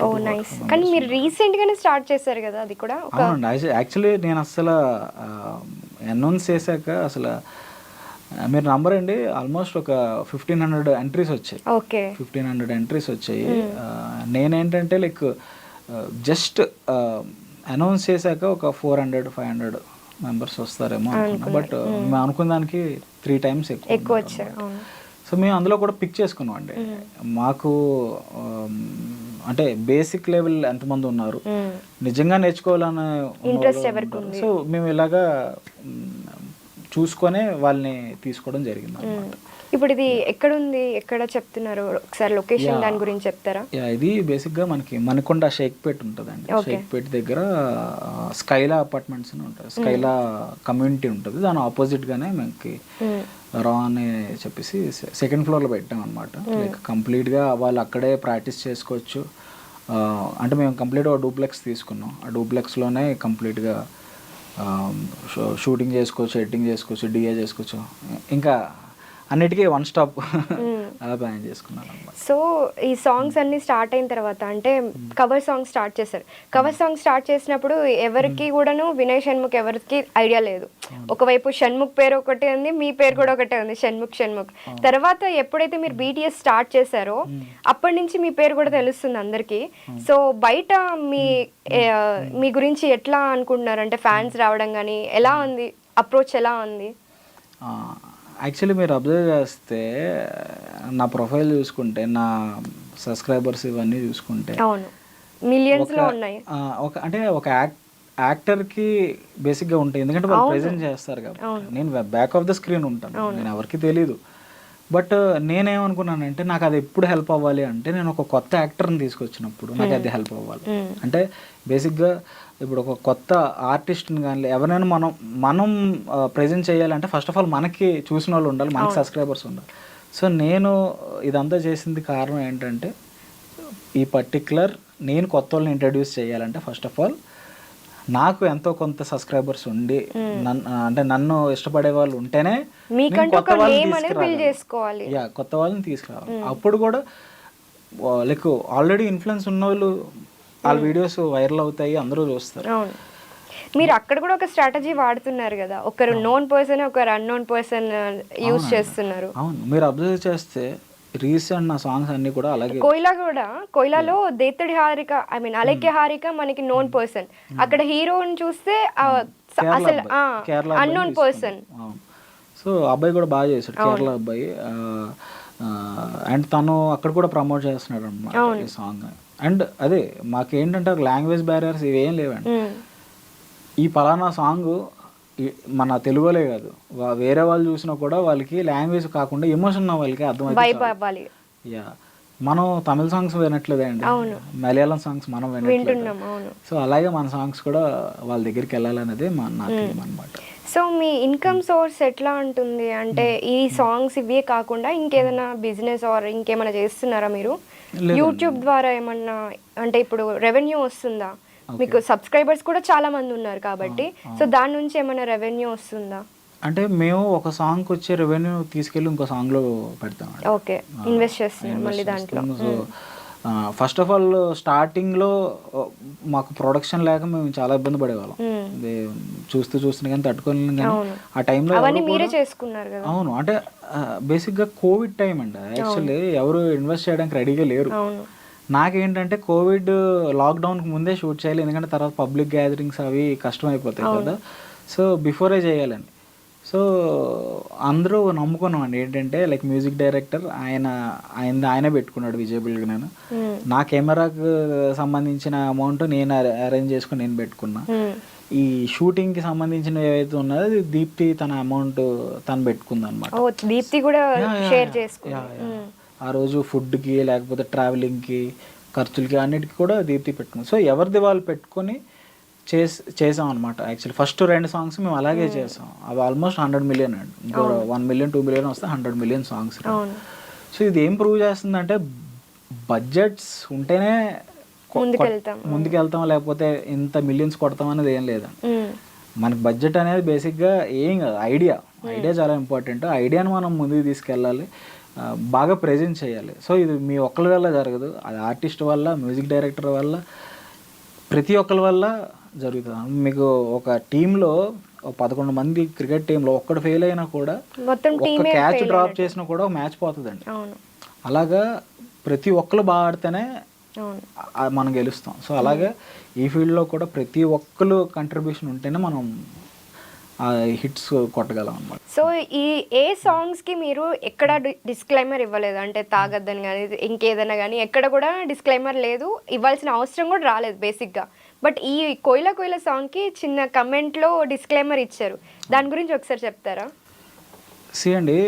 [SPEAKER 2] ఓ నైస్. కానీ మీరు రీసెంట్ గానే స్టార్ట్ చేశారు కదా అది కూడా?
[SPEAKER 3] అవునండి. యాక్చువల్లీ నేను అసలు అనౌన్స్ చేశాక అసలు మీరు నంబర్ అండి, ఆల్మోస్ట్ ఒక 1500 ఎంట్రీస్ వచ్చాయి.
[SPEAKER 2] ఓకే.
[SPEAKER 3] 1500 ఎంట్రీస్ వచ్చాయి. నేనేంటంటే లైక్ జస్ట్ అనౌన్స్ చేశాక ఒక 400-500 మెంబర్స్ వస్తారేమో అనుకున్నా. బట్ మేము అనుకున్న దానికి 3 times ఎక్కువ వచ్చారు. సో మేము అందులో కూడా పిక్ చేసుకున్నాం అండి. మాకు అంటే బేసిక్ లెవెల్ ఎంతమంది ఉన్నారు, నిజంగా నేర్చుకోవాలనే
[SPEAKER 2] ఇంట్రెస్ట్ ఎవరికి ఉంది,
[SPEAKER 3] సో మేము ఇలాగా చూసుకొనే వాళ్ళని తీసుకోవడం జరిగింది అన్నమాట.
[SPEAKER 2] ఇప్పుడు ఇది ఎక్కడ ఉంది, ఎక్కడ చెప్తున్నారు ఒకసారి లొకేషన్ దాని గురించి చెప్తారా?
[SPEAKER 3] ఇది బేసిక్గా మనకి మణికొండ షేక్పేట్ ఉంటుందండి. షేక్పేట్ దగ్గర స్కైలా అపార్ట్మెంట్స్ అని ఉంటుంది, స్కైలా కమ్యూనిటీ ఉంటుంది. దాని ఆపోజిట్గానే మనకి రా అని చెప్పేసి 2nd floorలో పెట్టాం అనమాట. లైక్ కంప్లీట్గా వాళ్ళు అక్కడే ప్రాక్టీస్ చేసుకోవచ్చు. అంటే మేము కంప్లీట్గా డూప్లెక్స్ తీసుకున్నాం. ఆ డూప్లెక్స్లోనే కంప్లీట్గా షూటింగ్ చేసుకోవచ్చు, ఎడిటింగ్ చేసుకోవచ్చు, డిఏ చేసుకోవచ్చు, ఇంకా అన్నిటికీ 1 stop అలా ప్లాన్ చేసుకున్నాను అన్నమాట.
[SPEAKER 2] సో ఈ సాంగ్స్ అన్ని స్టార్ట్ అయిన తర్వాత అంటే కవర్ సాంగ్ స్టార్ట్ చేశారు. కవర్ సాంగ్ స్టార్ట్ చేసినప్పుడు ఎవరికి కూడాను వినయ్ షణ్ముఖ్ ఎవరికి ఐడియా లేదు. ఒకవైపు షణ్ముఖ్ పేరు ఒకటే ఉంది, మీ పేరు కూడా ఒకటే ఉంది, షణ్ముఖ్. తర్వాత ఎప్పుడైతే మీరు BTS స్టార్ట్ చేశారో అప్పటి నుంచి మీ పేరు కూడా తెలుస్తుంది అందరికి. సో బయట మీ గురించి ఎట్లా అనుకుంటున్నారు, అంటే ఫ్యాన్స్ రావడం కానీ ఎలా ఉంది, అప్రోచ్ ఎలా ఉంది?
[SPEAKER 3] యాక్చువల్లీ మీరు అబ్జర్వ్ చేస్తే నా ప్రొఫైల్ చూసుకుంటే, నా సబ్స్క్రైబర్స్ ఇవన్నీ చూసుకుంటే
[SPEAKER 2] అవును మిలియన్స్లో ఉన్నాయి.
[SPEAKER 3] అంటే ఒక యాక్టర్కి బేసిక్గా ఉంటాయి, ఎందుకంటే వాళ్ళు ప్రెజెంట్ చేస్తారు కాబట్టి. నేను బ్యాక్ ఆఫ్ ద స్క్రీన్ ఉంటాను, నేను ఎవరికి తెలీదు. బట్ నేనేమనుకున్నానంటే నాకు అది ఎప్పుడు హెల్ప్ అవ్వాలి అంటే, నేను ఒక కొత్త యాక్టర్ని తీసుకొచ్చినప్పుడు నాకు అది హెల్ప్ అవ్వాలి. అంటే బేసిక్గా ఇప్పుడు ఒక కొత్త ఆర్టిస్ట్ని కానీ ఎవరైనా మనం ప్రజెంట్ చేయాలంటే ఫస్ట్ ఆఫ్ ఆల్ మనకి చూసిన వాళ్ళు ఉండాలి, మనకి సబ్స్క్రైబర్స్ ఉండాలి. సో నేను ఇదంతా చేసింది కారణం ఏంటంటే, ఈ పర్టిక్యులర్ నేను కొత్త వాళ్ళని ఇంట్రడ్యూస్ చేయాలంటే ఫస్ట్ ఆఫ్ ఆల్ నాకు ఎంతో కొంత సబ్స్క్రైబర్స్ ఉండి నన్ను ఇష్టపడే వాళ్ళు ఉంటేనే కొత్త వాళ్ళని తీసుకురావాలి. అప్పుడు కూడా లైక్ ఆల్రెడీ ఇన్ఫ్లుయెన్స్ ఉన్న వాళ్ళు వాళ్ళ వీడియోస్ వైరల్ అవుతాయి, అందరూ చూస్తారు.
[SPEAKER 2] మీరు అక్కడ కూడా ఒక స్ట్రాటజీ వాడుతున్నారు కదా, ఒకరు నోన్ పర్సన్ ఒకరు అన్నోన్ పర్సన్ యూజ్ చేస్తున్నారు.
[SPEAKER 3] అవును, మీరు అబ్జర్వ్ చేస్తే రీసెంట్ నా సాంగ్స్ అన్ని కూడా అలాగే.
[SPEAKER 2] కోయిలాలో దేత్తడి హారిక, ఐ మీన్ అలైక్య హారిక మనకి నోన్ పర్సన్, అక్కడ హీరోని చూస్తే అసలు అన్నోన్ పర్సన్.
[SPEAKER 3] సో అబ్బాయి కూడా బాగా చేశాడు, కేరళ అబ్బాయి. అండ్ తను అక్కడ కూడా ప్రమోట్ చేస్తున్నాడు అన్నమాట ఈ సాంగ్. అండ్ అదే మాకేంటంటే లాంగ్వేజ్ బ్యారియర్స్ ఇవేం లేవండి. ఈ పలానా సాంగ్ మన తెలుగులే కాదు, వేరే వాళ్ళు చూసినా కూడా వాళ్ళకి లాంగ్వేజ్ కాకుండా ఎమోషన్ వాళ్ళకి అర్థమైంది. యా, మనం తమిళ సాంగ్స్ వినట్లేదే అండి, మలయాళం సాంగ్స్ మనం వినట్లేదు. సో అలాగే మన సాంగ్స్ కూడా వాళ్ళ దగ్గరికి వెళ్ళాలనేది నాకు అనమాట.
[SPEAKER 2] సో మీ ఇన్కమ్ సోర్స్ ఎట్లా ఉంటుంది అంటే, ఈ సాంగ్స్ ఇవే కాకుండా ఇంకేదైనా బిజినెస్ ఆర్ ఇంకేమైనా చేస్తున్నారా మీరు? యూట్యూబ్ ద్వారా ఏమన్నా, అంటే ఇప్పుడు రెవెన్యూ వస్తుందా మీకు? సబ్స్క్రైబర్స్ కూడా చాలా మంది ఉన్నారు కాబట్టి, సో దాని నుంచి ఏమైనా రెవెన్యూ వస్తుందా?
[SPEAKER 3] అంటే మేము ఒక సాంగ్కి వచ్చే రెవెన్యూ తీసుకెళ్ళి ఇంకో సాంగ్లో పెడతాం.
[SPEAKER 2] ఓకే, ఇన్వెస్ట్ చేస్తున్నాం మళ్ళీ దాంట్లో.
[SPEAKER 3] సో ఫస్ట్ ఆఫ్ ఆల్ స్టార్టింగ్లో మాకు ప్రొడక్షన్ లేక మేము చాలా ఇబ్బంది పడేవాళ్ళం, చూస్తున్నా కానీ తట్టుకోలేము. కానీ ఆ టైంలో అవును, అంటే బేసిక్గా కోవిడ్ టైం అండి. యాక్చువల్లీ ఎవరు ఇన్వెస్ట్ చేయడానికి రెడీగా లేరు. నాకేంటంటే కోవిడ్ లాక్డౌన్కి ముందే షూట్ చేయాలి, ఎందుకంటే తర్వాత పబ్లిక్ గ్యాదరింగ్స్ అవి కష్టం అయిపోతాయి కదా. సో బిఫోరే చేయాలని, సో అందరూ నమ్ముకున్నాం అండి. ఏంటంటే లైక్ మ్యూజిక్ డైరెక్టర్ ఆయనే పెట్టుకున్నాడు విజయబుల్. నేను నా కెమెరాకు సంబంధించిన అమౌంట్ నేను అరేంజ్ చేసుకుని నేను పెట్టుకున్నా. ఈ షూటింగ్ కి సంబంధించిన ఏవైతే ఉన్నదో అది దీప్తి తన అమౌంట్ తను పెట్టుకుంది అనమాట.
[SPEAKER 2] దీప్తి కూడా షేర్ చేసుకుంది.
[SPEAKER 3] ఆ రోజు ఫుడ్కి లేకపోతే ట్రావెలింగ్కి ఖర్చులకి అన్నిటికీ కూడా దీప్తి పెట్టుకుంది. సో ఎవరిది వాళ్ళు పెట్టుకొని చేసాం అనమాట. యాక్చువల్లీ ఫస్ట్ 2 సాంగ్స్ మేము అలాగే చేసాం. అవి ఆల్మోస్ట్ 100 million అండి. ఇంకో 1 million 2 million వస్తే 100 million సాంగ్స్. సో ఇది ఏం ప్రూవ్ చేస్తుందంటే, బడ్జెట్స్ ఉంటేనే ముందుకెళ్తాం, లేకపోతే ఇంత మిలియన్స్ కొడతాం అనేది ఏం లేదండి. మనకి బడ్జెట్ అనేది బేసిక్గా ఏం కాదు, ఐడియా చాలా ఇంపార్టెంట్. ఐడియాని మనం ముందుకు తీసుకెళ్ళాలి. బాగా ప్రెజెంట్ చేయాలి. సో ఇది మీ ఒక్కరి వల్ల జరగదు, అది ఆర్టిస్ట్ వల్ల, మ్యూజిక్ డైరెక్టర్ వల్ల, ప్రతి ఒక్కరి వల్ల జరుగుతుంది. మీకు ఒక టీంలో 11 మంది క్రికెట్ టీంలో ఒక్కడు ఫెయిల్ అయినా కూడా, ఒక్క క్యాచ్ డ్రాప్ చేసినా కూడా ఒక మ్యాచ్ పోతుందండి. అలాగా ప్రతి ఒక్కరు బాగా ఆడితేనే మనం గెలుస్తాం. సో అలాగే ఈ ఫీల్డ్లో కూడా ప్రతి ఒక్కరు కంట్రిబ్యూషన్ ఉంటేనే మనం హిట్స్ కొట్టగలం అన్నమాట.
[SPEAKER 2] సో ఏ సాంగ్స్కి మీరు ఎక్కడ డిస్క్లైమర్ ఇవ్వలేదు, అంటే తాగద్దని కానీ ఇంకేదైనా కానీ ఎక్కడ కూడా డిస్క్లైమర్ లేదు, ఇవ్వాల్సిన అవసరం కూడా రాలేదు బేసిక్గా. బట్ ఈ కోయిల కోయిల సాంగ్కి చిన్న కమెంట్లో డిస్క్లైమర్ ఇచ్చారు, దాని గురించి ఒకసారి చెప్తారా?
[SPEAKER 3] అండి,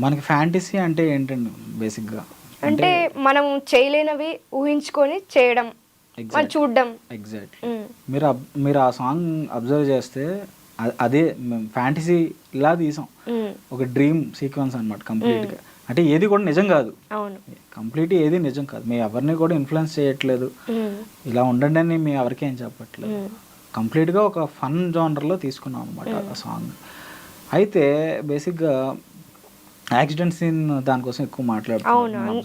[SPEAKER 3] మనకి ఫ్యాంటసీ అంటే ఏంటండి బేసిక్గా,
[SPEAKER 2] అంటే మనం చేయలేనివి ఊహించుకొని చేయడం, చూడడం.
[SPEAKER 3] ఎగ్జాక్ట్లీ. మీరు ఆ సాంగ్ అబ్జర్వ్ చేస్తే అదే ఫ్యాంటసీ ఇలా తీసాం, ఒక డ్రీమ్ సీక్వెన్స్ అనమాట కంప్లీట్గా. అంటే ఏది కూడా నిజం కాదు, కంప్లీట్ ఏది నిజం కాదు. మేము ఎవరిని కూడా ఇన్ఫ్లుయెన్స్ చేయట్లేదు, ఇలా ఉండండి అని మేము ఎవరికి ఏం చెప్పట్లేదు. కంప్లీట్గా ఒక ఫన్ జోనర్లో తీసుకున్నాం అనమాట ఆ సాంగ్. అయితే బేసిక్గా యాక్సిడెంట్ సీన్ దానికోసం ఎక్కువ మాట్లాడుతున్నాను.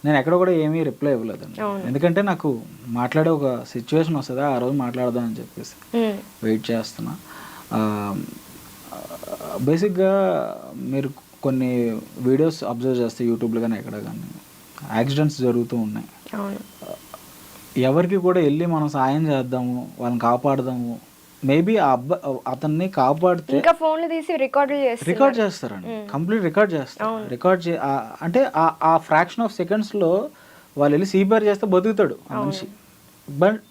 [SPEAKER 3] నేను ఎక్కడ కూడా ఏమీ రిప్లై ఇవ్వలేదండి, ఎందుకంటే నాకు మాట్లాడే ఒక సిచ్యువేషన్ వస్తుంది, ఆ రోజు మాట్లాడదాం అని చెప్పేసి వెయిట్ చేస్తున్నా. బేసిక్గా మీరు కొన్ని వీడియోస్ అబ్జర్వ్ చేస్తే యూట్యూబ్లో కానీ ఎక్కడ కానీ యాక్సిడెంట్స్ జరుగుతూ ఉన్నాయి. ఎవరికి కూడా వెళ్ళి మనం సాయం చేద్దాము, వాళ్ళని కాపాడదాము, మేబీ అతన్ని కాపాడితే రికార్డ్ చేస్తారండి, కంప్లీట్ రికార్డ్ చేస్తారు. అంటే ఆ ఫ్రాక్షన్ ఆఫ్ సెకండ్స్లో వాళ్ళు వెళ్ళి సీపీఆర్ చేస్తే బతుకుతాడు ఆ మనిషి. బట్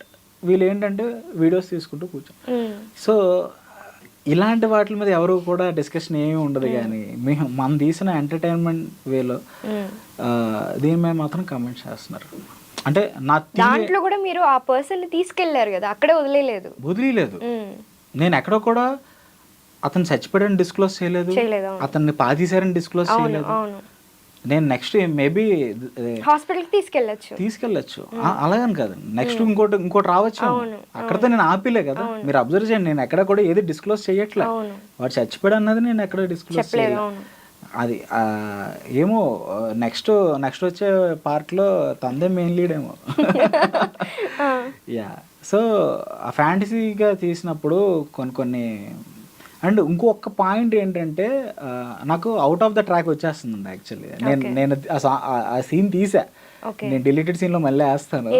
[SPEAKER 3] వీళ్ళు ఏంటంటే వీడియోస్ తీసుకుంటూ కూర్చో. సో ఇలాంటి వాటి మీద ఎవరు కూడా డిస్కషన్ ఏమీ ఉండదు, కానీ మనం తీసిన ఎంటర్టైన్మెంట్ వేలో దీని మీద మాత్రం కమెంట్ చేస్తున్నారు. అంటే నా
[SPEAKER 2] దాంట్లో కూడా మీరు ఆ పర్సన్ ని తీసుకెళ్లారు కదా, అక్కడే వదిలేదు.
[SPEAKER 3] నేను ఎక్కడో కూడా అతను చచ్చిపోయాడని డిస్క్లోజ్ చేయలేదు, అతన్ని పాతీసారని డిస్క్లోజ్ చేయలేదు. నేను నెక్స్ట్ మేబీ
[SPEAKER 2] హాస్పిటల్
[SPEAKER 3] తీసుకెళ్ళచ్చు అలాగని కాదు, నెక్స్ట్ ఇంకోటి రావచ్చు. అక్కడతో నేను ఆపిలే కదా, మీరు అబ్జర్వ్ చేయండి. నేను ఎక్కడ కూడా ఏది డిస్క్లోజ్ చేయట్లే, వాడు చచ్చిపోయాడు అన్నది నేను ఎక్కడ డిస్క్లోజ్ చేయలేదు. అది ఏమో నెక్స్ట్ వచ్చే పార్ట్లో తందే మెయిన్ లీడ్ ఏమో. యా, సో ఆ ఫ్యాంటసీగా తీసినప్పుడు కొన్ని అండ్ ఇంకొక పాయింట్ ఏంటంటే నాకు అవుట్ ఆఫ్ ద ట్రాక్ వచ్చేస్తుందండి. యాక్చువల్లీ నేను ఆ సీన్ తీసా, నేను డిలీటెడ్ సీన్లో మళ్ళీ వేస్తాను.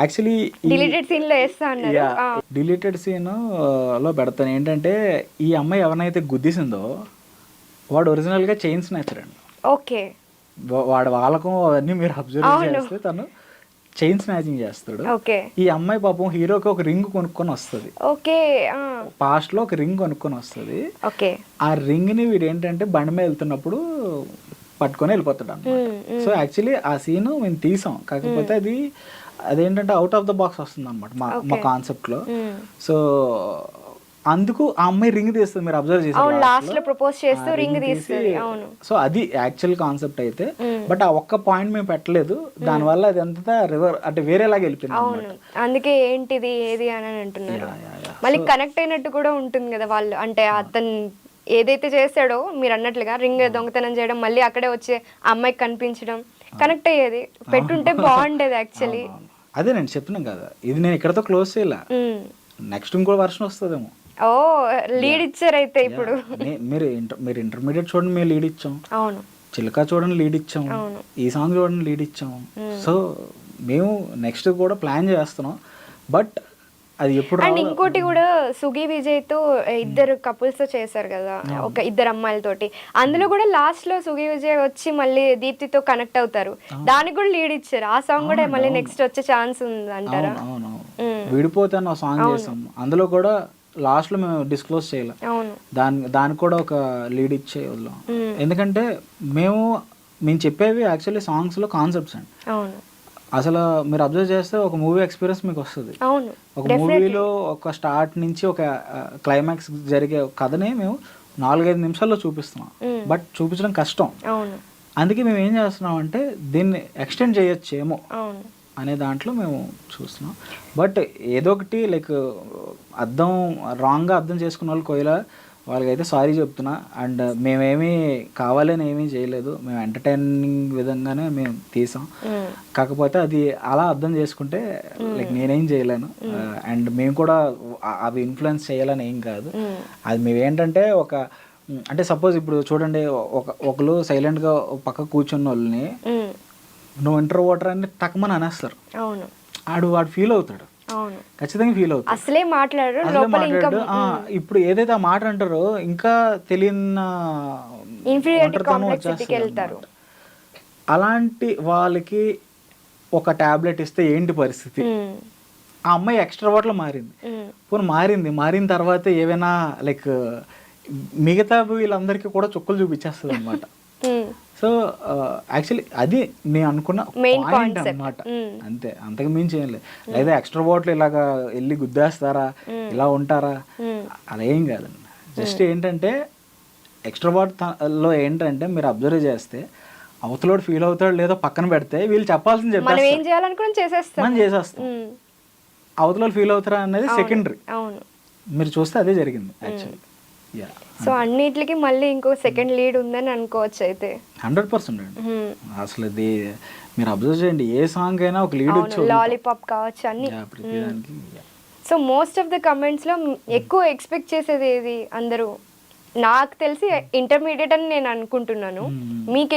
[SPEAKER 3] యాక్చువల్లీ డిలీటెడ్ సీన్లో పెడతాను. ఏంటంటే ఈ అమ్మాయి ఎవరినైతే గుద్దేసిందో వాడు ఒరిజినల్గా చైన్ స్నాచర్ అండి.
[SPEAKER 2] ఓకే,
[SPEAKER 3] వాడు వాళ్ళకం అవన్నీ మీరు అబ్జర్వ్ చేస్తే తను చైన్ స్నాచింగ్ చేస్తాడు. ఈ అమ్మాయి పాపం హీరోకి ఒక రింగ్ కొనుక్కొని వస్తుంది, పాస్ట్ లో ఒక రింగ్ కొనుక్కొని వస్తుంది. ఆ రింగ్ ని వీడు ఏంటంటే బండి మీద వెళ్తున్నప్పుడు పట్టుకొని వెళ్ళిపోతాడు అన్నమాట. సో యాక్చువల్లీ ఆ సీన్ మేము తీసాం, కాకపోతే అదేంటంటే అవుట్ ఆఫ్ ద బాక్స్ వస్తుంది అనమాట మా కాన్సెప్ట్ లో. సో అందుకు ఆ అమ్మాయి రింగ్ తీస్తుంది, మీరు అబ్జర్వ్ చేసి. సో అది యాక్చువల్ కాన్సెప్ట్ అయితే, బట్ ఆ ఒక్క పాయింట్ మేము పెట్టలేదు, దానివల్ల అది అంతా రివర్ అంటే వేరేలాగా వెళ్ళిపోయింది.
[SPEAKER 2] అందుకే ఏంటిది ఏది అని అంటున్నారు. మళ్ళీ కనెక్ట్ అయినట్టు కూడా ఉంటుంది కదా వాళ్ళు, అంటే అతను ఏదైతే చేస్తాడో మీరు అన్నట్లుగా రింగ్ దొంగతనం చేయడం, మళ్ళీ అక్కడే వచ్చే అమ్మాయికి కనిపించడం, కనెక్ట్ అయ్యేది పెట్టుంటే బాగుండేది యాక్చువల్లీ.
[SPEAKER 3] అదే నేను చెప్తున్నాను కదా, ఇది నేను ఇక్కడతో క్లోజ్ చేయాల, నెక్స్ట్ ఇంకో వర్షన్ వస్తుందేమో.
[SPEAKER 2] ఓ లీడ్ ఇచ్చారు అయితే ఇప్పుడు.
[SPEAKER 3] మీరు ఇంటర్మీడియట్ చూడండి, మేము లీడ్ ఇచ్చాం.
[SPEAKER 2] అవును,
[SPEAKER 3] చిలక చూడండి లీడ్ ఇచ్చాం, ఈ సాంగ్ చూడండి లీడ్ ఇచ్చాం. సో మేము నెక్స్ట్ కూడా ప్లాన్ చేస్తున్నాం, బట్ అది ఎప్పుడు.
[SPEAKER 2] అండ్ ఇంకోటి కూడా సుగి విజయ్ తో ఇద్దరు కపుల్స్ తో చేశారు కదా, ఒక ఇద్దరు అమ్మాయిలతోటి. అందులో కూడా లాస్ట్ లో సుగి విజయ్ వచ్చి మళ్ళీ దీప్తితో కనెక్ట్ అవుతారు, దానికి కూడా లీడ్ ఇచ్చారు. ఆ సాంగ్ కూడా మళ్ళీ నెక్స్ట్ వచ్చే ఛాన్స్ ఉంది అంటారా?
[SPEAKER 3] విడిపోతే అన్న సాంగ్ చేసాం, అందులో కూడా లాస్ట్ లో మేము డిస్క్లోజ్ చేయలేం, దానికి కూడా ఒక లీడ్ ఇచ్చే వదిలాం. ఎందుకంటే మేము చెప్పేవి యాక్చువల్లీ సాంగ్స్ లో కాన్సెప్ట్స్ అండి. అసలు మీరు అబ్జర్వ్ చేస్తే ఒక మూవీ ఎక్స్పీరియన్స్ మీకు వస్తుంది. ఒక మూవీలో ఒక స్టార్ట్ నుంచి ఒక క్లైమాక్స్ జరిగే కథని మేము 4-5 నిమిషాల్లో చూపిస్తున్నాం, బట్ చూపించడం కష్టం. అందుకే మేము ఏం చేస్తున్నాం అంటే దీన్ని ఎక్స్టెండ్ చేయొచ్చేమో అనే దాంట్లో మేము చూస్తున్నాం. బట్ ఏదో ఒకటి లైక్ రాంగ్గా అర్థం చేసుకున్న వాళ్ళు కోయిల వాళ్ళకైతే సారీ చెప్తున్నా. అండ్ మేమేమీ కావాలని ఏమీ చేయలేదు, మేము ఎంటర్టైనింగ్ విధంగానే మేము తీసాం. కాకపోతే అది అలా అర్థం చేసుకుంటే లైక్ నేనేం చేయలేను. అండ్ మేము కూడా అవి ఇన్ఫ్లుయెన్స్ చేయాలని ఏం కాదు. అది మేమేంటంటే అంటే సపోజ్ ఇప్పుడు చూడండి, ఒకరు సైలెంట్గా పక్క కూర్చున్న వాళ్ళని నువ్వు ఇంట్రోవర్టర్ అని టక్మని అనేస్తారు. వాడు ఫీల్ అవుతాడు, ఖచ్చితంగా ఫీల్ అవుతాడు.
[SPEAKER 2] అసలే మాట్లాడారు.
[SPEAKER 3] ఇప్పుడు ఏదైతే ఆ మాట అంటారో ఇంకా తెలియని
[SPEAKER 2] వెళ్తారు.
[SPEAKER 3] అలాంటి వాళ్ళకి ఒక టాబ్లెట్ ఇస్తే ఏంటి పరిస్థితి? ఆ అమ్మాయి ఎక్స్ట్రావర్ట్లో మారింది, పోనీ మారిన తర్వాత ఏవైనా లైక్ మిగతా వీళ్ళందరికీ కూడా చుక్కలు చూపించేస్తుంది అనమాట. సో యాక్చువల్లీ అది నేను అనుకున్న పాయింట్ అనమాట, అంతే, అంతకు మించి ఏం లేదు. లేదా ఎక్స్ట్రావర్ట్లు ఇలాగా వెళ్ళి గుద్దేస్తారా, ఇలా ఉంటారా, అలా ఏం కాదండి. జస్ట్ ఏంటంటే ఎక్స్ట్రావర్ట్ లో ఏంటంటే మీరు అబ్జర్వ్ చేస్తే అవతలోడు ఫీల్ అవుతాడు లేదో పక్కన పెడితే వీళ్ళు చెప్పాల్సింది మనం చేసేస్తాం. అవతలోడు ఫీల్ అవుతారా అనేది సెకండరీ. మీరు చూస్తే అదే జరిగింది యాక్చువల్లీ.
[SPEAKER 2] సో అన్నిటికి మళ్ళీ ఇంకో సెకండ్ లీడ్ ఉందని అనుకోవచ్చు అయితే.
[SPEAKER 3] 100% అండి. అసలు ఇది మీరు అబ్జర్వ్ చేయండి, ఏ సాంగ్ అయినా ఒక లీడ్ వచ్చి
[SPEAKER 2] లాలీపాప్ కావచ్చు అన్ని. So most of the comments లో ఎక్కువ ఎక్స్పెక్ట్ చేసేది ఏది అందరూ? నాకు తెలిసి ఇంటర్మీడియట్ అని నేను అనుకుంటున్నాను. మీకు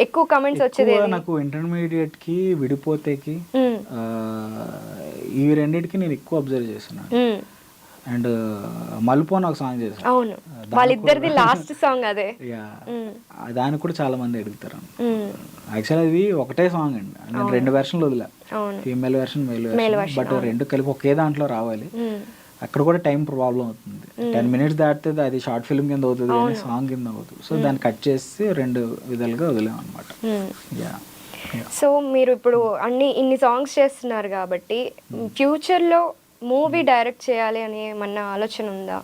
[SPEAKER 2] ఎక్కువ కమెంట్స్ వచ్చేది?
[SPEAKER 3] నాకు ఇంటర్మీడియట్ కి విడిపోతేకి ఈ రెండింటికి నేను ఎక్కువ అబ్జర్వ్ చేస్తున్నాను. అండ్ మలుపు అని ఒక సాంగ్ చేశాను.
[SPEAKER 2] అవును, వాళ్ళిద్దరిది లాస్ట్ సాంగ్ అదే.
[SPEAKER 3] దానికి కూడా చాలా మంది అడుగుతారు. యాక్చువల్లీ అది ఒకటే సాంగ్ అండి, నేను 2 వెర్షన్లు వదిలా, female version male version, but 2 కలిపి ఒకే దాంట్లో రావాలి. అక్కడ కూడా టైం ప్రాబ్లం అవుతుంది. 10 minutes దాటితే అది షార్ట్ ఫిల్మ్ కింద అవుతుంది కానీ సాంగ్ కింద అవుతుంది. సో దాన్ని కట్ చేసి 2 విధాలుగా వదిలాం అనమాట.
[SPEAKER 2] సో మీరు ఇప్పుడు ఇన్ని సాంగ్స్ చేస్తున్నారు కాబట్టి ఫ్యూచర్లో మూవీ డైరెక్ట్ చేయాలి అని ఏమన్నా ఆలోచన ఉందా?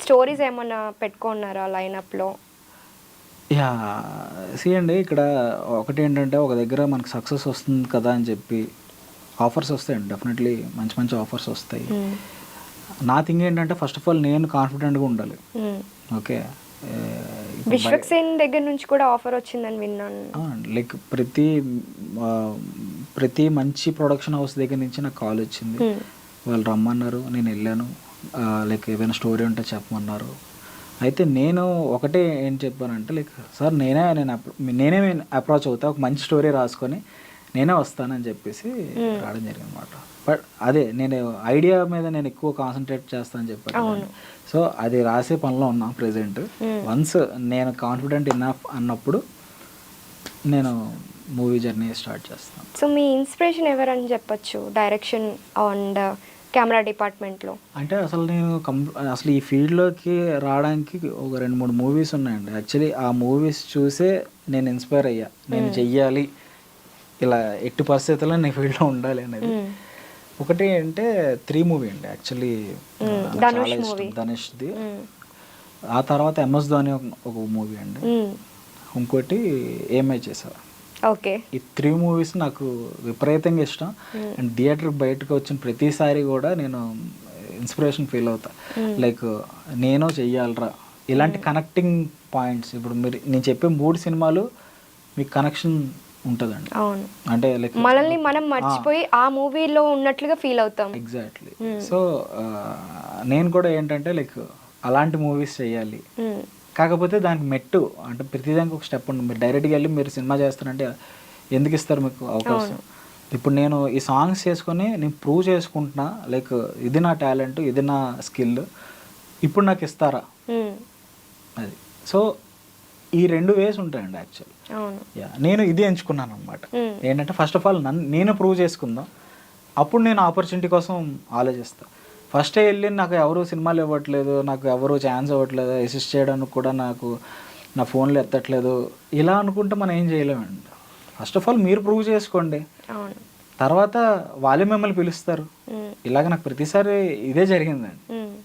[SPEAKER 2] స్టోరీస్ ఏమన్నా పెట్టుకున్నారా లైనప్లో?
[SPEAKER 3] అండి, ఇక్కడ ఒకటి ఏంటంటే ఒక దగ్గర మనకు సక్సెస్ వస్తుంది కదా అని చెప్పి ఆఫర్స్ వస్తాయండి, డెఫినెట్లీ మంచి మంచి ఆఫర్స్ వస్తాయి. నా థింగ్ ఏంటంటే ఫస్ట్ ఆఫ్ ఆల్ నేను కాన్ఫిడెంట్గా ఉండాలి. ఓకే,
[SPEAKER 2] విశ్వక్సేన్ దగ్గర నుంచి కూడా ఆఫర్ వచ్చిందని విన్నాను.
[SPEAKER 3] లైక్ ప్రతి మంచి ప్రొడక్షన్ హౌస్ దగ్గర నుంచి నాకు కాల్ వచ్చింది. వాళ్ళు రమ్మన్నారు, నేను వెళ్ళాను. లైక్ ఏదైనా స్టోరీ ఉంటే చెప్పమన్నారు. అయితే నేను ఒకటే ఏం చెప్పానంటే లైక్ సార్ నేనే అప్రోచ్ అవుతా, ఒక మంచి స్టోరీ రాసుకొని నేనే వస్తానని చెప్పేసి రావడం జరిగింది అనమాట. బట్ అదే నేను ఐడియా మీద నేను ఎక్కువ కాన్సన్ట్రేట్ చేస్తానని చెప్పాను. సో అది రాసే పనిలో ఉన్నా ప్రెజెంట్. వన్స్ నేను కాన్ఫిడెంట్ ఇన్నఫ్ అన్నప్పుడు నేను మూవీ జర్నీ స్టార్ట్ చేస్తాను.
[SPEAKER 2] సో మీ ఇన్స్పిరేషన్ ఎవరని చెప్పచ్చు డైరెక్షన్ అండ్ కెమెరా డిపార్ట్మెంట్లో?
[SPEAKER 3] అంటే అసలు నేను అసలు ఈ ఫీల్డ్లోకి రావడానికి ఒక 2-3 మూవీస్ ఉన్నాయండి. యాక్చువల్లీ ఆ మూవీస్ చూసే నేను ఇన్స్పైర్ అయ్యా, నేను చెయ్యాలి ఇలా ఎట్టి పరిస్థితుల్లో నేను ఫీల్డ్లో ఉండాలి అనేది. ఒకటి అంటే 3 మూవీ అండి యాక్చువల్లీ, ధనుష్ది. ఆ తర్వాత MS ధోని ఒక మూవీ అండి, ఇంకోటి ఏమై చేశారు.
[SPEAKER 2] ఓకే, ఈ
[SPEAKER 3] 3 మూవీస్ నాకు విపరీతంగా ఇష్టం. అండ్ థియేటర్ బయటకు వచ్చిన ప్రతిసారి కూడా నేను ఇన్స్పిరేషన్ ఫీల్ అవుతా. లైక్ నేను చెయ్యాలరా ఇలాంటి కనెక్టింగ్ పాయింట్స్. ఇప్పుడు నేను చెప్పే 3 సినిమాలు మీకు కనెక్షన్ ఉంటుందండి. అంటే లైక్
[SPEAKER 2] మనల్ని మనం మర్చిపోయి ఆ మూవీలో ఉన్నట్లుగా ఫీల్ అవుతాం.
[SPEAKER 3] ఎగ్జాక్ట్లీ. సో నేను కూడా ఏంటంటే లైక్ అలాంటి మూవీస్ చేయాలి. కాకపోతే దానికి మెట్టు అంటే ప్రతిదానికి ఒక స్టెప్ ఉంటుంది. మీరు డైరెక్ట్గా వెళ్ళి మీరు సినిమా చేస్తారంటే ఎందుకు ఇస్తారు మీకు అవకాశం? ఇప్పుడు నేను ఈ సాంగ్స్ చేసుకొని నేను ప్రూవ్ చేసుకుంటున్నా, లైక్ ఇది నా టాలెంట్, ఇది నా స్కిల్, ఇప్పుడు నాకు ఇస్తారా అది. సో ఈ 2 వేస్ ఉంటాయండి యాక్చువల్. నేను ఇది ఎంచుకున్నాను అనమాట. ఏంటంటే ఫస్ట్ ఆఫ్ ఆల్ నేను ప్రూవ్ చేసుకుందాం, అప్పుడు నేను ఆపర్చునిటీ కోసం ఆలోచిస్తాను. ఫస్టే వెళ్ళి నాకు ఎవరు సినిమాలు ఇవ్వట్లేదు, నాకు ఎవరు ఛాన్స్ ఇవ్వట్లేదు, అసిస్ట్ చేయడానికి కూడా నాకు నా ఫోన్లో ఎత్తట్లేదు, ఇలా అనుకుంటే మనం ఏం చేయలేమండి. ఫస్ట్ ఆఫ్ ఆల్ మీరు ప్రూవ్ చేసుకోండి, తర్వాత వాళ్ళే మిమ్మల్ని పిలుస్తారు. ఇలాగ నాకు ప్రతిసారి ఇదే జరిగిందండి.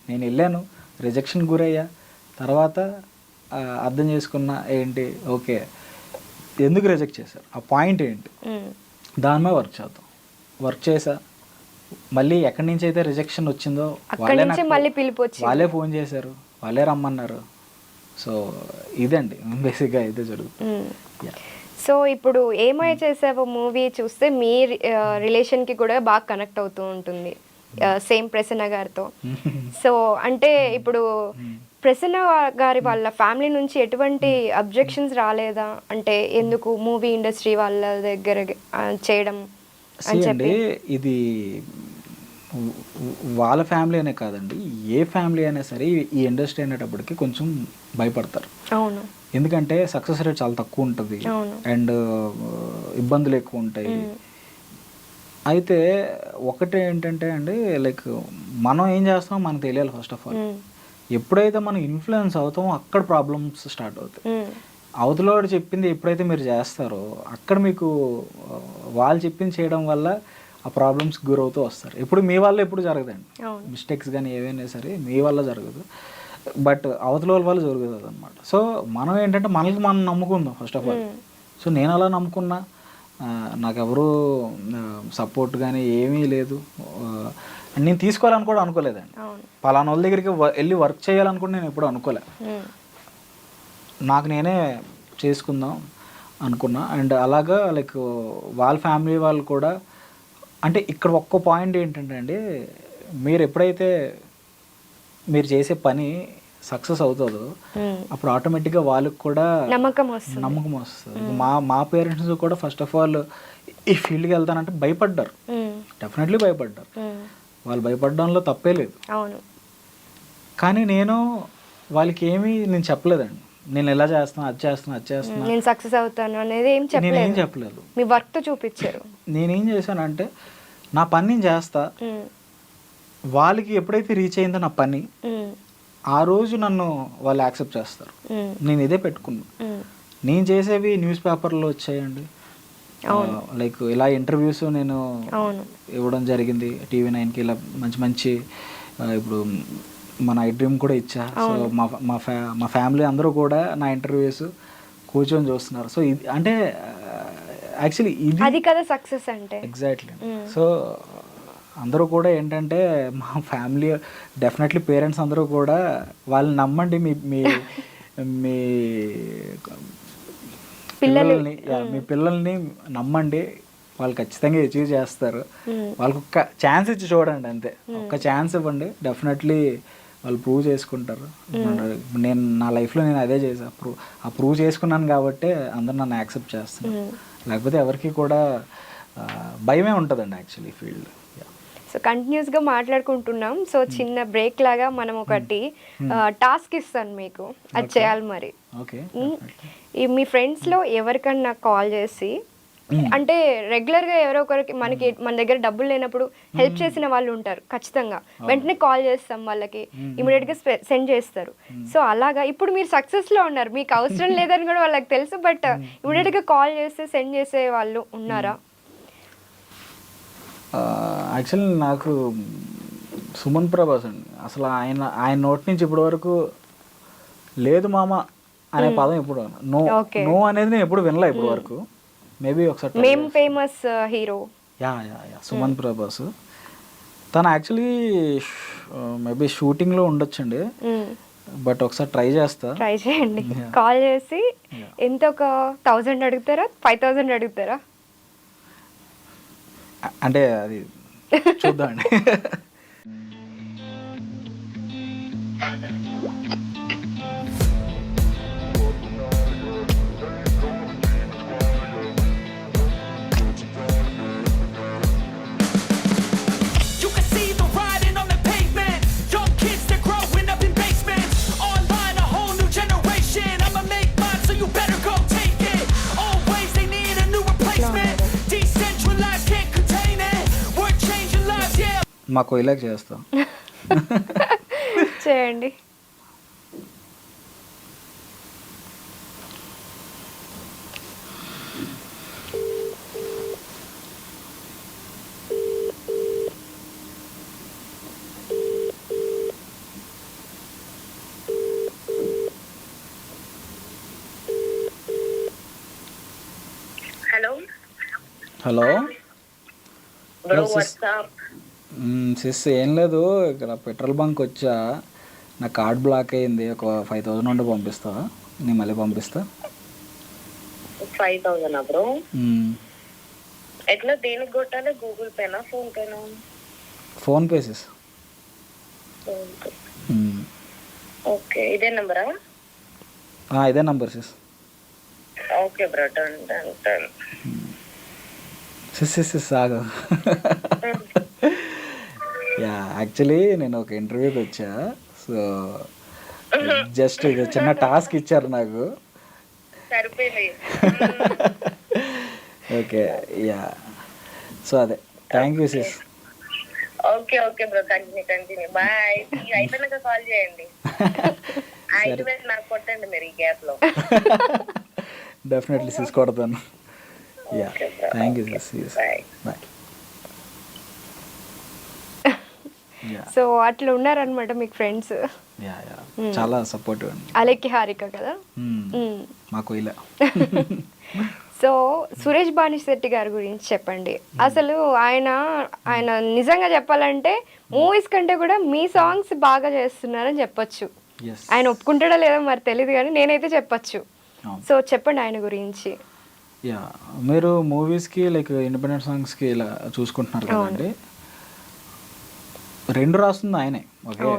[SPEAKER 3] నేను వెళ్ళాను, రిజెక్షన్ గురయ్యా, తర్వాత అర్థం చేసుకున్నా ఏంటి, ఓకే ఎందుకు రిజెక్ట్ చేశారు, ఆ పాయింట్ ఏంటి, దాని మీద వర్క్ చేసా. మళ్ళీ ఎక్కడి నుంచి అయితే రిజెక్షన్ వచ్చిందో వాళ్ళే ఫోన్ చేశారు, వాళ్ళే రమ్మన్నారు. సో ఇదండి బేసిక్గా అయితే జరుగుతుంది. Yeah.
[SPEAKER 2] సో ఇప్పుడు ఏమై చేసావో మూవీ చూస్తే మీ రిలేషన్కి కూడా బాగా కనెక్ట్ అవుతూ ఉంటుంది సేమ్ ప్రసన్న గారితో. సో అంటే ఇప్పుడు ప్రసన్న గారి వాళ్ళ ఫ్యామిలీ నుంచి ఎటువంటి అబ్జెక్షన్స్ రాలేదా? అంటే ఎందుకు మూవీ ఇండస్ట్రీ వాళ్ళ దగ్గర చేయడం అని చెప్పి.
[SPEAKER 3] ఇది వాళ్ళ ఫ్యామిలీ అనే కాదండి, ఏ ఫ్యామిలీ అయినా సరే ఈ ఇండస్ట్రీ అనేటప్పటికి కొంచెం భయపడతారు.
[SPEAKER 2] అవును.
[SPEAKER 3] ఎందుకంటే సక్సెస్ రేట్ చాలా తక్కువ ఉంటుంది అండ్ ఇబ్బందులు ఎక్కువ ఉంటాయి. అయితే ఒకటి ఏంటంటే అండి, లైక్ మనం ఏం చేస్తామో మనకు తెలియాలి ఫస్ట్ ఆఫ్ ఆల్. ఎప్పుడైతే మనం ఇన్ఫ్లుయెన్స్ అవుతామో అక్కడ ప్రాబ్లమ్స్ స్టార్ట్ అవుతాయి. అవతలవాడు చెప్పింది ఎప్పుడైతే మీరు చేస్తారో అక్కడ మీకు వాళ్ళు చెప్పింది చేయడం వల్ల ఆ ప్రాబ్లమ్స్ గురవుతూ వస్తారు. ఎప్పుడు మీ వల్ల ఎప్పుడు జరగదండి, మిస్టేక్స్ కానీ ఏవైనా సరే మీ వల్ల జరగదు, బట్ అవతల వల్ల జరుగుతుంది అనమాట. సో మనం ఏంటంటే మనకి మనం నమ్ముకుందాం ఫస్ట్ ఆఫ్ ఆల్. సో నేను అలా నమ్ముకున్నా, నాకెవరూ సపోర్ట్ కానీ ఏమీ లేదు. నేను తీసుకోవాలని కూడా అనుకోలేదండి. పలానా వాళ్ళ దగ్గరికి వెళ్ళి వర్క్ చేయాలనుకుంటే నేను ఎప్పుడు అనుకోలే. నాకు నేనే చేసుకుందాం అనుకున్నా. అండ్ అలాగా లైక్ వాళ్ళ ఫ్యామిలీ వాళ్ళు కూడా, అంటే ఇక్కడ ఒక్క పాయింట్ ఏంటంటే అండి, మీరు ఎప్పుడైతే మీరు చేసే పని సక్సెస్ అవుతుందో అప్పుడు ఆటోమేటిక్గా వాళ్ళకి కూడా నమ్మకం వస్తుంది. మా పేరెంట్స్ కూడా ఫస్ట్ ఆఫ్ ఆల్ ఈ ఫీల్డ్కి వెళ్తానంటే భయపడ్డారు, డెఫినెట్లీ భయపడ్డారు. వాళ్ళు భయపడడంలో తప్పే లేదు. కానీ నేను వాళ్ళకి నేను చెప్పలేదండి, నేను ఎలా చేస్తాను, అది చేస్తున్నా,
[SPEAKER 2] నేను సక్సెస్ అవుతాను అనేది ఏం
[SPEAKER 3] చెప్పలేదు.
[SPEAKER 2] మీ వర్క్ తో చూపించారు.
[SPEAKER 3] నేనేం చేశానంటే నా పని నేను చేస్తా, వాళ్ళకి ఎప్పుడైతే రీచ్ అయిందో నా పని, ఆ రోజు నన్ను వాళ్ళు యాక్సెప్ట్ చేస్తారు. నేను ఇదే పెట్టుకున్నా. నేను చేసేవి న్యూస్ పేపర్లో వచ్చాయండి, లైక్ ఇలా ఇంటర్వ్యూస్ నేను ఇవ్వడం జరిగింది TV9కి. ఇలా మంచి మంచి ఇప్పుడు మన ఐడ్రీమ్ కూడా ఇచ్చా. సో మా ఫ్యామిలీ అందరూ కూడా నా ఇంటర్వ్యూస్ కూర్చొని చూస్తున్నారు. సో ఇది అంటే యాక్చువల్లీ ఇది
[SPEAKER 2] కదా సక్సెస్ అంటే.
[SPEAKER 3] ఎగ్జాక్ట్లీ. సో అందరూ కూడా ఏంటంటే మా ఫ్యామిలీ డెఫినెట్లీ పేరెంట్స్ అందరూ కూడా వాళ్ళని నమ్మండి, మీ పిల్లల్ని నమ్మండి, వాళ్ళు ఖచ్చితంగా అచీవ్ చేస్తారు. వాళ్ళకి ఒక్క ఛాన్స్ ఇచ్చి చూడండి, అంతే. ఒక్క ఛాన్స్ ఇవ్వండి, డెఫినెట్లీ వాళ్ళు ప్రూవ్ చేసుకుంటారు. నేను నా లైఫ్లో నేను అదే చేశాను, ప్రూవ్ చేసుకున్నాను కాబట్టి అందరూ నన్ను యాక్సెప్ట్ చేస్తున్నారు. లేకపోతే ఎవరికి కూడా భయమే ఉంటుందండి యాక్చువల్లీ ఫీల్డ్.
[SPEAKER 2] సో కంటిన్యూస్గా మాట్లాడుకుంటున్నాం. సో చిన్న బ్రేక్ లాగా మనం ఒకటి టాస్క్ ఇస్తాను మీకు, అది చేయాలి మరి. మీ ఫ్రెండ్స్లో ఎవరికన్నా కాల్ చేసి, అంటే రెగ్యులర్గా ఎవరో ఒకరికి మన దగ్గర డబ్బులు లేనప్పుడు హెల్ప్ చేసిన వాళ్ళు ఉంటారు ఖచ్చితంగా, వెంటనే కాల్ చేస్తాం వాళ్ళకి, ఇమీడియట్గా సెండ్ చేస్తారు. సో అలాగా ఇప్పుడు మీరు సక్సెస్లో ఉన్నారు, మీకు అవసరం లేదని కూడా వాళ్ళకి తెలుసు, బట్ ఇమీడియట్గా కాల్ చేస్తే సెండ్ చేసే వాళ్ళు ఉన్నారా?
[SPEAKER 3] యాక్చువల్లీ నాకు సుమన్ ప్రభాస్ అండి, అసలు ఆయన నోటి నుంచి ఇప్పటి వరకు లేదు మామ అనే పదం ఎప్పుడు, నో అనేది నేను ఎప్పుడు వినలే ఇప్పటి వరకు. మేబీ ఒకసారి
[SPEAKER 2] మేము famous hero
[SPEAKER 3] yeah Suman Prabhas, తను యాక్చువల్లీ మేబీ షూటింగ్లో ఉండొచ్చండి, బట్ ఒకసారి ట్రై చేయండి.
[SPEAKER 2] కాల్ చేసి ఎంత, ఒక 1000 అడుగుతారా, 5000 అడుగుతారా?
[SPEAKER 3] అంటే అది చూద్దామండి. మా కొయిలాకి చేస్తాం.
[SPEAKER 2] చేయండి.
[SPEAKER 3] హలో సిస్, ఏం లేదు, ఇక్కడ పెట్రోల్ బంక్ వచ్చా, నా కార్డ్ బ్లాక్ అయింది, ఒక 5,000 ఉండి పంపిస్తావా? నేను మళ్ళీ పంపిస్తా.
[SPEAKER 4] 5,000 బ్రో?
[SPEAKER 3] మ్మ్.
[SPEAKER 4] ఎట్లా దేనికి కొట్టాలి? గూగుల్ పేనా, ఫోన్ పేనా?
[SPEAKER 3] PhonePe sis.
[SPEAKER 4] ఓకే, ఇదే నెంబరా?
[SPEAKER 3] ఇదే number sis.
[SPEAKER 4] Okay bro, done done done.
[SPEAKER 3] Sis ఆగు. యా, యాక్చువల్లీ నేను ఒక ఇంటర్వ్యూకి వచ్చా. సో జస్ట్ ఇది చిన్న టాస్క్ ఇచ్చారు నాకు.
[SPEAKER 4] సరిపోయింది.
[SPEAKER 3] Okay, yeah. సో అదే, thank you sis.
[SPEAKER 4] Okay okay bro, continue. Bye. అయిపోయినాక కాల్ చేయండి. 5,000 నాకు కొట్టండి మీరు ఈ గ్యాప్ లో.
[SPEAKER 3] డెఫినెట్లీ సిస్ కొడతాను. Yeah, thank you sis.
[SPEAKER 4] Bye.
[SPEAKER 3] Bye. Yeah
[SPEAKER 2] so అట్లా ఉన్నారనమాట మీకు ఫ్రెండ్స్.
[SPEAKER 3] యా యా, చాలా సపోర్టివ్ అండి.
[SPEAKER 2] అలెక్కి హారిక కదా.
[SPEAKER 3] మాకు ఇలా.
[SPEAKER 2] సో సురేష్ బానిశెట్టి గారి గురించి చెప్పండి. అసలు ఆయన నిజంగా చెప్పాలంటే మూవీస్ కంటే కూడా మీ సాంగ్స్ బాగా చేస్తున్నారని చెప్పొచ్చు.
[SPEAKER 3] ఎస్.
[SPEAKER 2] ఆయన ఒప్పుకుంటాడో లేదో మరి తెలియదు కానీ నేనైతే చెప్పొచ్చు.
[SPEAKER 3] అవును.
[SPEAKER 2] సో చెప్పండి ఆయన గురించి.
[SPEAKER 3] యా, మీరు మూవీస్కి లైక్ ఇండిపెండెంట్ సాంగ్స్కి ఇలా చూసుకుంటున్నారు కదండి, 2 రాస్తుంది ఆయనే. ఓకే,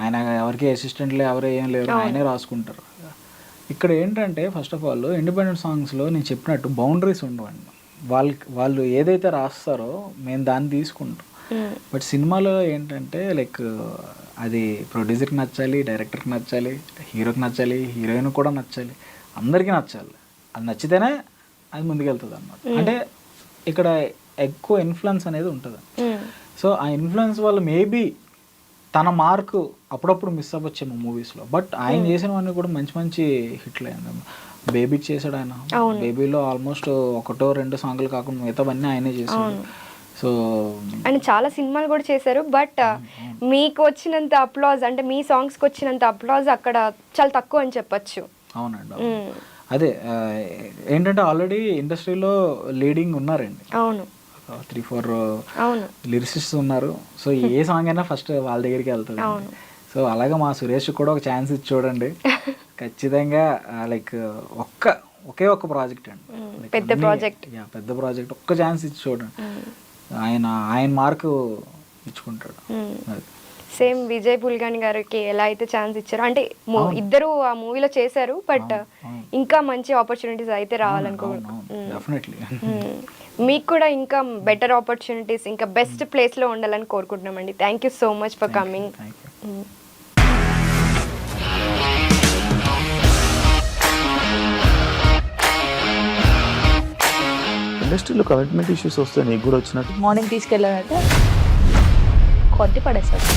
[SPEAKER 3] ఆయన ఎవరికి అసిస్టెంట్లు ఎవరు ఏం లేరు, ఆయనే రాసుకుంటారు. ఇక్కడ ఏంటంటే ఫస్ట్ ఆఫ్ ఆల్ ఇండిపెండెంట్ సాంగ్స్లో నేను చెప్పినట్టు బౌండరీస్ ఉండవండి. వాళ్ళు ఏదైతే రాస్తారో మేము దాన్ని తీసుకుంటాం. బట్ సినిమాలో ఏంటంటే లైక్ అది ప్రొడ్యూసర్కి నచ్చాలి, డైరెక్టర్కి నచ్చాలి, హీరోకి నచ్చాలి, హీరోయిన్ కూడా నచ్చాలి, అందరికీ నచ్చాలి. అది నచ్చితేనే అది ముందుకెళ్తుంది అన్నమాట. అంటే ఇక్కడ ఎక్కువ ఇన్ఫ్లుయెన్స్ అనేది ఉంటుంది. సో ఆ ఇన్ఫ్లుయెన్స్ వల్ల మేబీ తన మార్కు అప్పుడప్పుడు మిస్ అవ్వచ్చేమో మూవీస్లో. బట్ ఆయన చేసినవన్నీ కూడా మంచి మంచి హిట్లు అయ్యింది. బేబీకి చేశాడు ఆయన. బేబీలో ఆల్మోస్ట్ 1-2 సాంగ్లు కాకుండా మిగతావన్నీ ఆయనే చేశాడు. సో
[SPEAKER 2] ఆయన చాలా సినిమాలు కూడా చేశారు. బట్ మీకు వచ్చినంత అప్లాజ్, అంటే మీ సాంగ్స్కి వచ్చినంత అప్లాజ్ అక్కడ చాలా తక్కువ అని చెప్పచ్చు.
[SPEAKER 3] అవునండి. అదే ఏంటంటే ఆల్రెడీ ఇండస్ట్రీలో లీడింగ్ ఉన్నారండి.
[SPEAKER 2] అవును,
[SPEAKER 3] 3-4
[SPEAKER 2] అవును,
[SPEAKER 3] లిరిసిస్ట్స్ ఉన్నారు. సో ఏ సాంగ్ అయినా ఫస్ట్ వాళ్ళ దగ్గరికి వెళ్తుంది. సో అలాగే మా సురేష్ కూడా ఒక ఛాన్స్ ఇచ్చి చూడండి. ఖచ్చితంగా లైక్ ఒకే ఒక్క ప్రాజెక్ట్ అండి,
[SPEAKER 2] పెద్ద ప్రాజెక్ట్.
[SPEAKER 3] పెద్ద ప్రాజెక్ట్, ఒక్క ఛాన్స్ ఇచ్చి చూడండి, ఆయన మార్కు ఇచ్చుకుంటాడు.
[SPEAKER 2] సేమ్ విజయ్ పుల్గాని గారికి ఎలా అయితే ఛాన్స్ ఇచ్చారు, అంటే ఇద్దరు ఆ మూవీలో చేశారు. బట్ ఇంకా మంచి ఆపర్చునిటీస్ అయితే రావాలనుకుంటున్నాను. మీకు కూడా ఇంకా బెటర్ ఆపర్చునిటీస్, ఇంకా బెస్ట్ ప్లేస్లో ఉండాలని కోరుకుంటున్నామండి. Thank you so much for coming.
[SPEAKER 5] ఇండస్ట్రీలో కమిట్మెంట్ ఇష్యూస్ వస్తే నీకు కూడా వచ్చినట్టు?
[SPEAKER 6] మార్నింగ్ తీసుకెళ్ళాడంటే కొట్టి పడేస్తాడు.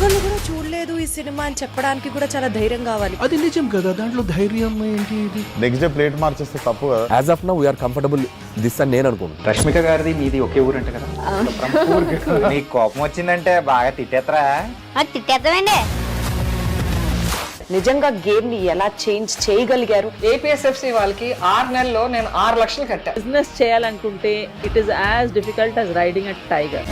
[SPEAKER 7] ఒక్కళ్ళు కూడా చూడలేదు ఈ సినిమా అని చెప్పడానికి కూడా చాలా ధైర్యం కావాలి.
[SPEAKER 8] అది నిజం కదా, దాంట్లో ధైర్యం ఏంటి? ఇది
[SPEAKER 5] నెక్స్ట్ డే ప్లేట్ మార్చేస్తే తప్పు కదా.
[SPEAKER 9] As of now we are comfortable this అని నేను అనుకుంటున్నాను.
[SPEAKER 10] రష్మిక గారిది మీది ఒకే ఊరు అంటే కదా. మీకు కోపం వచ్చిందంటే బాగా తిట్టేత్తరా?
[SPEAKER 6] తిట్టేద్దామండి.
[SPEAKER 7] నిజంగా గేమ్ ని ఎలా చేంజ్ చేయగలిగారు?
[SPEAKER 11] ఏపీఎస్ఎఫ్సి వాళ్ళకి 6 నెలల్లో నేను 6 లక్షలు కట్టా.
[SPEAKER 6] బిజినెస్ చేయాలనుకుంటే it is as difficult as riding a tiger.